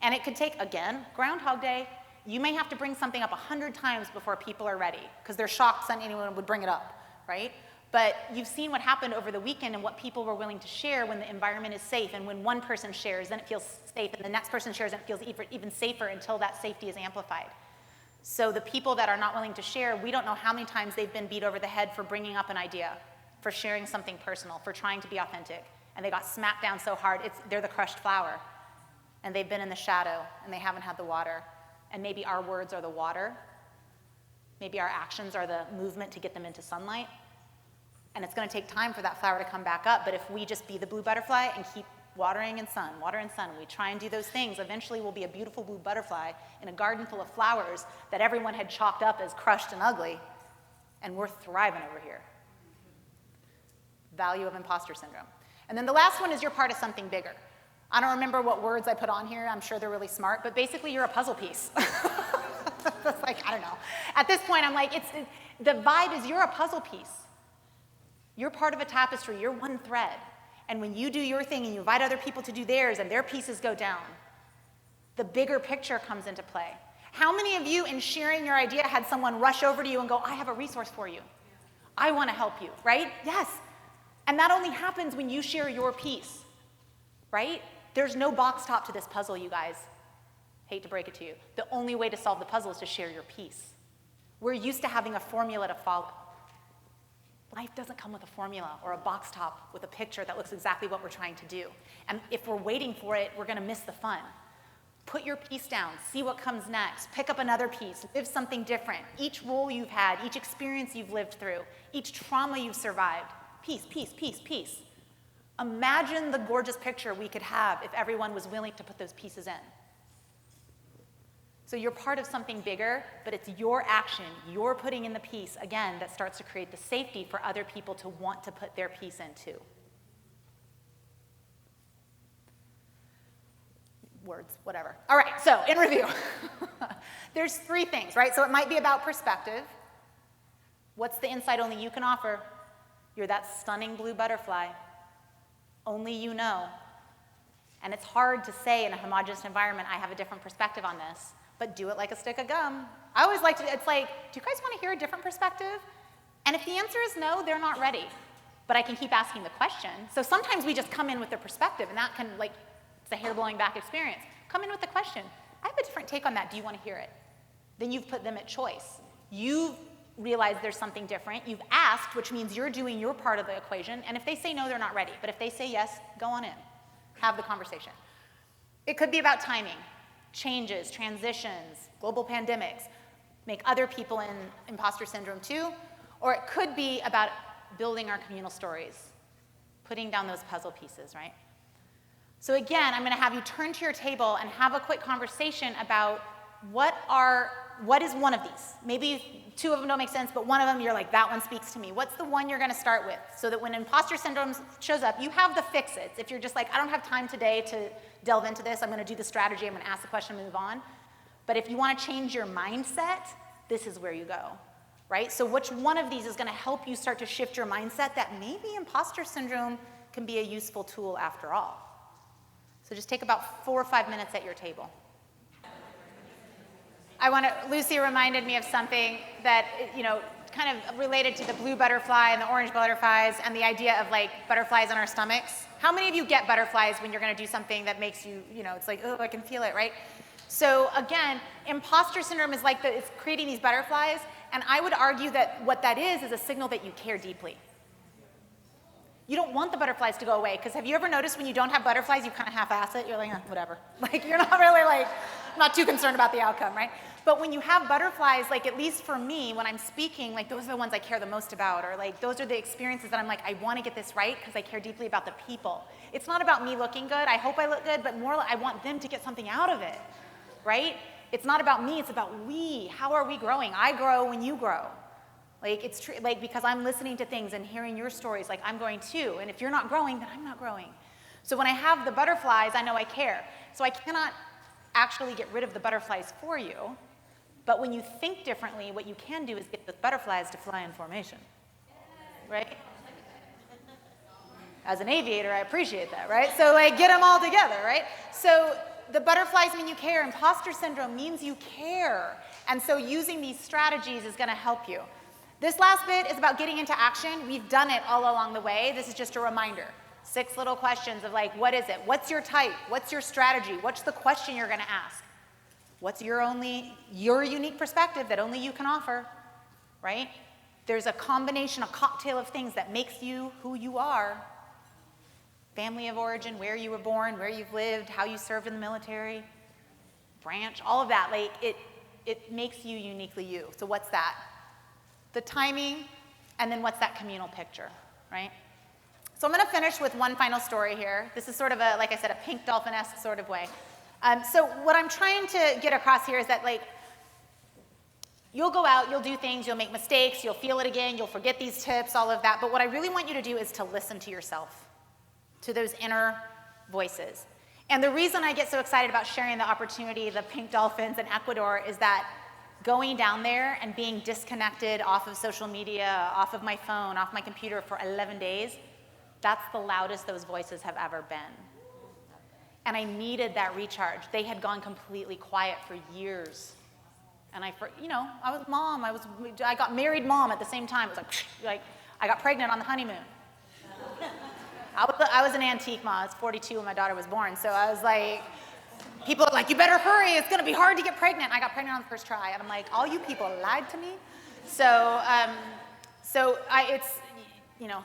And it could take, again, Groundhog Day. You may have to bring something up 100 times before people are ready, because they're shocked that anyone would bring it up, right? But you've seen what happened over the weekend and what people were willing to share when the environment is safe, and when one person shares, then it feels safe, and the next person shares, and it feels even safer until that safety is amplified. So the people that are not willing to share, we don't know how many times they've been beat over the head for bringing up an idea, for sharing something personal, for trying to be authentic, and they got smacked down so hard, they're the crushed flower, and they've been in the shadow, and they haven't had the water, and maybe our words are the water, maybe our actions are the movement to get them into sunlight, and it's gonna take time for that flower to come back up, but if we just be the blue butterfly and keep watering in sun, water and sun, we try and do those things, eventually we'll be a beautiful blue butterfly in a garden full of flowers that everyone had chalked up as crushed and ugly, and we're thriving over here. Value of imposter syndrome. And then the last one is you're part of something bigger. I don't remember what words I put on here, I'm sure they're really smart, but basically you're a puzzle piece. It's like, I don't know. At this point, I'm like, the vibe is you're a puzzle piece. You're part of a tapestry, you're one thread. And when you do your thing and you invite other people to do theirs and their pieces go down, the bigger picture comes into play. How many of you in sharing your idea had someone rush over to you and go, I have a resource for you. I want to help you, right? Yes. And that only happens when you share your piece, right? There's no box top to this puzzle, you guys. Hate to break it to you. The only way to solve the puzzle is to share your piece. We're used to having a formula to follow. Life doesn't come with a formula or a box top with a picture that looks exactly what we're trying to do. And if we're waiting for it, we're gonna miss the fun. Put your piece down, see what comes next, pick up another piece, live something different. Each role you've had, each experience you've lived through, each trauma you've survived, piece, piece, piece, piece. Imagine the gorgeous picture we could have if everyone was willing to put those pieces in. So you're part of something bigger, but it's your action, you're putting in the piece, again, that starts to create the safety for other people to want to put their piece in too. Words, whatever. All right, so in review, there's 3 things, right? So it might be about perspective. What's the insight only you can offer? You're that stunning blue butterfly. Only you know. And it's hard to say in a homogenous environment, I have a different perspective on this, but do it like a stick of gum. I always like to, it's like, do you guys want to hear a different perspective? And if the answer is no, they're not ready. But I can keep asking the question. So sometimes we just come in with the perspective, and that can, like, it's a hair blowing back experience. Come in with the question. I have a different take on that. Do you want to hear it? Then you've put them at choice. You've realized there's something different. You've asked, which means you're doing your part of the equation. And if they say no, they're not ready. But if they say yes, go on in. Have the conversation. It could be about timing, changes, transitions, global pandemics, make other people in imposter syndrome too. Or it could be about building our communal stories, putting down those puzzle pieces, right? So again, I'm going to have you turn to your table and have a quick conversation about what is one of these? Maybe 2 of them don't make sense, but one of them you're like, that one speaks to me. What's the one you're going to start with? So that when imposter syndrome shows up, you have the fix-its. If you're just like, I don't have time today to delve into this, I'm going to do the strategy, I'm going to ask the question and move on. But if you want to change your mindset, this is where you go, right? So which one of these is going to help you start to shift your mindset that maybe imposter syndrome can be a useful tool after all? So just take about 4 or 5 minutes at your table. Lucy reminded me of something that, kind of related to the blue butterfly and the orange butterflies and the idea of like butterflies in our stomachs. How many of you get butterflies when you're going to do something that makes you, it's like, oh, I can feel it, right? So again, imposter syndrome is like it's creating these butterflies, and I would argue that what that is a signal that you care deeply. You don't want the butterflies to go away, because have you ever noticed when you don't have butterflies, you kind of half-ass it? You're like, whatever. Like, you're not really like, not too concerned about the outcome, right? But when you have butterflies, like at least for me, when I'm speaking, like those are the ones I care the most about, or like those are the experiences that I'm like, I want to get this right because I care deeply about the people. It's not about me looking good. I hope I look good, but more I want them to get something out of it, right? It's not about me, it's about we. How are we growing? I grow when you grow. Like it's true, like because I'm listening to things and hearing your stories, like I'm growing too. And if you're not growing, then I'm not growing. So when I have the butterflies, I know I care. So I cannot actually get rid of the butterflies for you. But when you think differently, what you can do is get the butterflies to fly in formation, right? As an aviator, I appreciate that, right? So like get them all together, right? So the butterflies mean you care. Imposter syndrome means you care. And so using these strategies is going to help you. This last bit is about getting into action. We've done it all along the way. This is just a reminder. 6 little questions of like, what is it? What's your type? What's your strategy? What's the question you're going to ask? What's your unique perspective that only you can offer, right? There's a combination, a cocktail of things that makes you who you are. Family of origin, where you were born, where you've lived, how you served in the military, branch, all of that, like it makes you uniquely you. So what's that? The timing, and then what's that communal picture, right? So I'm going to finish with one final story here. This is sort of a, like I said, a pink dolphin-esque sort of way. So what I'm trying to get across here is that, like, you'll go out, you'll do things, you'll make mistakes, you'll feel it again, you'll forget these tips, all of that. But what I really want you to do is to listen to yourself, to those inner voices. And the reason I get so excited about sharing the opportunity, the pink dolphins in Ecuador, is that going down there and being disconnected off of social media, off of my phone, off my computer for 11 days, that's the loudest those voices have ever been. And I needed that recharge. They had gone completely quiet for years. And I was mom. I got married mom at the same time. It was like I got pregnant on the honeymoon. I was an antique mom. I was 42 when my daughter was born. So I was like, people are like, you better hurry. It's going to be hard to get pregnant. I got pregnant on the first try. And I'm like, all you people lied to me. So,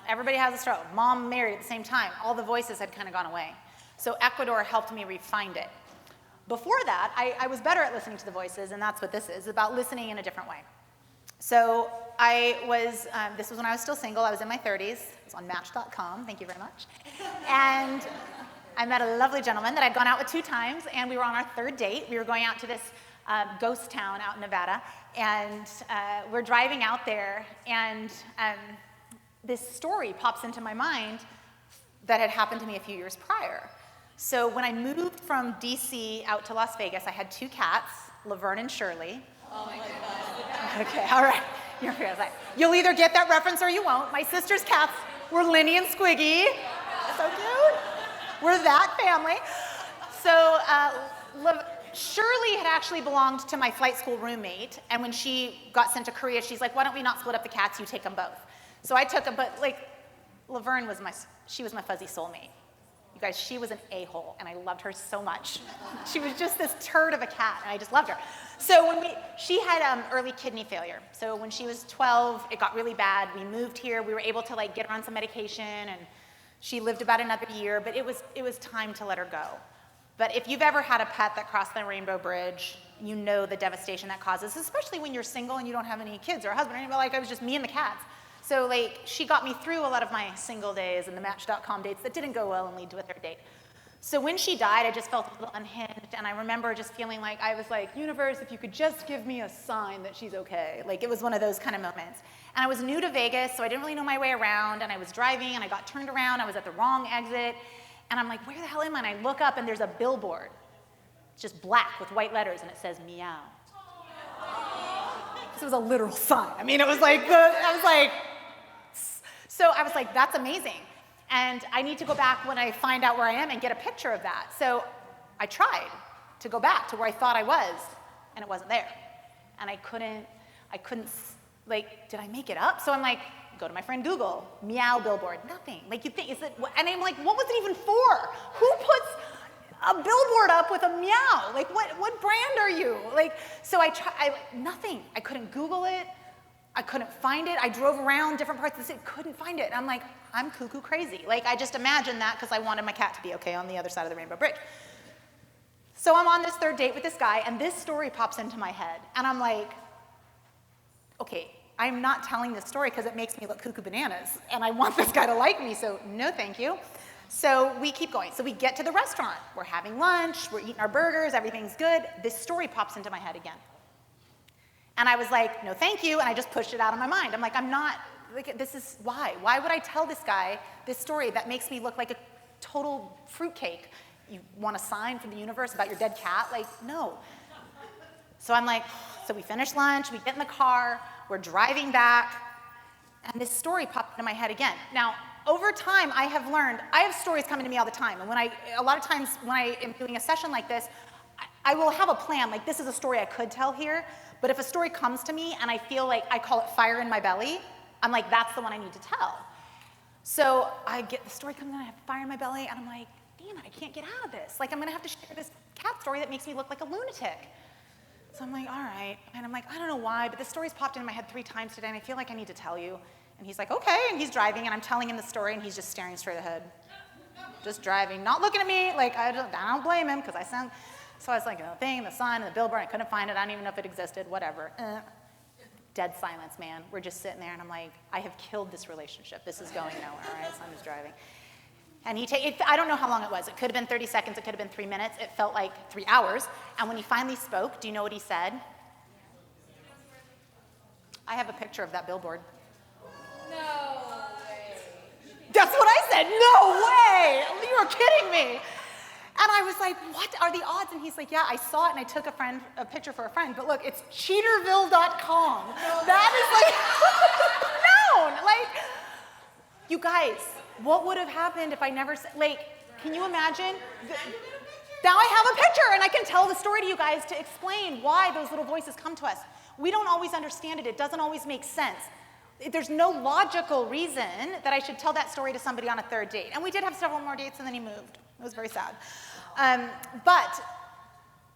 everybody has a struggle. Mom married at the same time. All the voices had kind of gone away. So Ecuador helped me refine it. Before that, I was better at listening to the voices, and that's what this is, about listening in a different way. So this was when I was still single. I was in my 30s. I was on Match.com. Thank you very much. And I met a lovely gentleman that I'd gone out with 2 times, and we were on our 3rd date. We were going out to this ghost town out in Nevada. And we're driving out there, and this story pops into my mind that had happened to me a few years prior. So when I moved from DC out to Las Vegas, I had 2 cats, Laverne and Shirley. Oh my God. Okay, all right. You'll either get that reference or you won't. My sister's cats were Linny and Squiggy. So cute. We're that family. So Shirley had actually belonged to my flight school roommate, and when she got sent to Korea, she's like, why don't we not split up the cats, you take them both. So I took them, but like, Laverne was my fuzzy soulmate. You guys, she was an a-hole, and I loved her so much. She was just this turd of a cat, and I just loved her. So she had early kidney failure. So when she was 12, it got really bad. We moved here. We were able to like get her on some medication, and she lived about another year, but it was time to let her go. But if you've ever had a pet that crossed the Rainbow Bridge, you know the devastation that causes, especially when you're single and you don't have any kids or a husband or anything. Like, I was just me and the cats. So like, she got me through a lot of my single days and the Match.com dates that didn't go well and lead to a third date. So when she died, I just felt a little unhinged, and I remember just feeling like, I was like, universe, if you could just give me a sign that she's okay. Like, it was one of those kind of moments. And I was new to Vegas, so I didn't really know my way around, and I was driving, and I got turned around, I was at the wrong exit, and I'm like, where the hell am I? And I look up, and there's a billboard. It's just black with white letters, and it says, meow. This was a literal sign. I mean, it was like, so I was like, that's amazing. And I need to go back when I find out where I am and get a picture of that. So I tried to go back to where I thought I was, and it wasn't there. And I couldn't, like, did I make it up? So I'm like, go to my friend Google, meow billboard, nothing. Like, you think, and I'm like, what was it even for? Who puts a billboard up with a meow? Like, what brand are you? Like, so nothing. I couldn't Google it. I couldn't find it. I drove around different parts of the city, couldn't find it. And I'm like, I'm cuckoo crazy. Like, I just imagined that because I wanted my cat to be okay on the other side of the Rainbow Bridge. So I'm on this third date with this guy, and this story pops into my head. And I'm like, okay, I'm not telling this story because it makes me look cuckoo bananas, and I want this guy to like me, so no thank you. So we keep going. So we get to the restaurant. We're having lunch. We're eating our burgers. Everything's good. This story pops into my head again. And I was like, no thank you, and I just pushed it out of my mind. I'm like, I'm not, like, this is why. Why would I tell this guy this story that makes me look like a total fruitcake? You want a sign from the universe about your dead cat? Like, no. So I'm like, so we finish lunch, we get in the car, we're driving back, and this story popped into my head again. Now, over time, I have learned, I have stories coming to me all the time, and a lot of times when I am doing a session like this, I will have a plan, like this is a story I could tell here, but if a story comes to me and I feel like, I call it fire in my belly, I'm like, that's the one I need to tell. So I get the story comes in, I have fire in my belly, and I'm like, damn it, I can't get out of this. Like, I'm gonna have to share this cat story that makes me look like a lunatic. So I'm like, all right, and I'm like, I don't know why, but this story's popped into my head 3 times today, and I feel like I need to tell you. And he's like, okay, and he's driving, and I'm telling him the story, and he's just staring straight ahead. Just driving, not looking at me, like, I don't blame him, because I sound, so I was like, the thing, the sign, and the billboard, I couldn't find it, I don't even know if it existed, whatever. Dead silence, man. We're just sitting there, and I'm like, I have killed this relationship. This is going nowhere, all right, so I'm just driving. And I don't know how long it was. It could have been 30 seconds, it could have been 3 minutes. It felt like 3 hours. And when he finally spoke, do you know what he said? I have a picture of that billboard. No way. That's what I said, no way! You are kidding me. And I was like, what are the odds? And he's like, yeah, I saw it and I took a picture for a friend, but look, it's cheaterville.com. That is like, known. Like, you guys, what would have happened if I never said, like, can you imagine? Now I have a picture and I can tell the story to you guys to explain why those little voices come to us. We don't always understand it. It doesn't always make sense. There's no logical reason that I should tell that story to somebody on a third date. And we did have several more dates and then he moved. It was very sad. But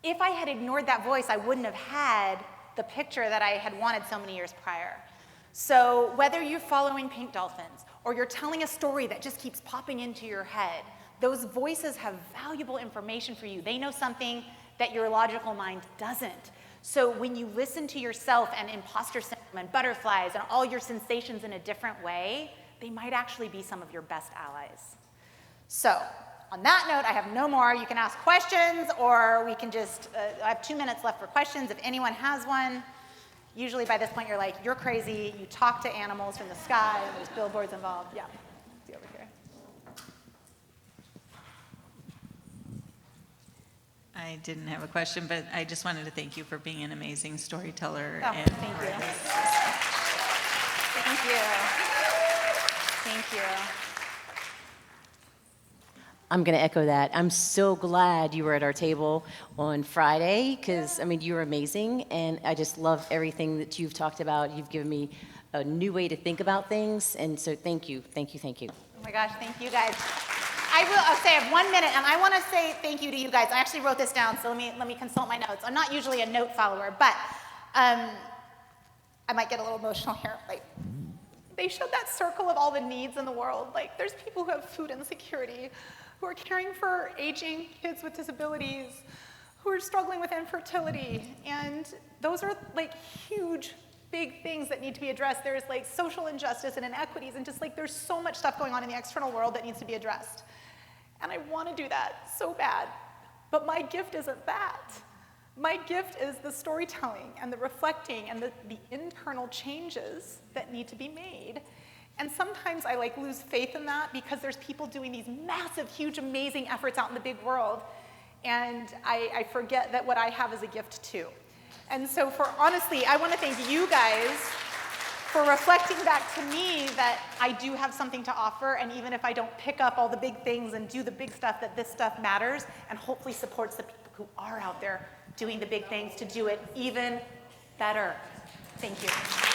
if I had ignored that voice, I wouldn't have had the picture that I had wanted so many years prior. So whether you're following pink dolphins or you're telling a story that just keeps popping into your head, those voices have valuable information for you. They know something that your logical mind doesn't. So when you listen to yourself and imposter syndrome and butterflies and all your sensations in a different way, they might actually be some of your best allies. So On that note, I have no more. You can ask questions, or we can just, I have 2 minutes left for questions if anyone has one. Usually by this point you're like, you're crazy, you talk to animals from the sky, and there's billboards involved. Yeah, see over here. I didn't have a question, but I just wanted to thank you for being an amazing storyteller. Oh, and thank for you. this. Thank you. Thank you. I'm going to echo that. I'm so glad you were at our table on Friday because, I mean, you were amazing, and I just love everything that you've talked about. You've given me a new way to think about things, and so thank you, thank you, thank you. Oh my gosh, thank you guys. I'll say I have 1 minute, and I want to say thank you to you guys. I actually wrote this down, so let me consult my notes. I'm not usually a note follower, but I might get a little emotional here. Like, they showed that circle of all the needs in the world. Like, there's people who have food insecurity, who are caring for aging kids with disabilities, who are struggling with infertility. And those are like huge, big things that need to be addressed. There's like social injustice and inequities, and just like there's so much stuff going on in the external world that needs to be addressed. And I want to do that so bad, but my gift isn't that. My gift is the storytelling and the reflecting and the internal changes that need to be made. And sometimes I like lose faith in that because there's people doing these massive, huge, amazing efforts out in the big world. And I forget that what I have is a gift too. And so honestly, I want to thank you guys for reflecting back to me that I do have something to offer. And even if I don't pick up all the big things and do the big stuff, that this stuff matters and hopefully supports the people who are out there doing the big things to do it even better. Thank you.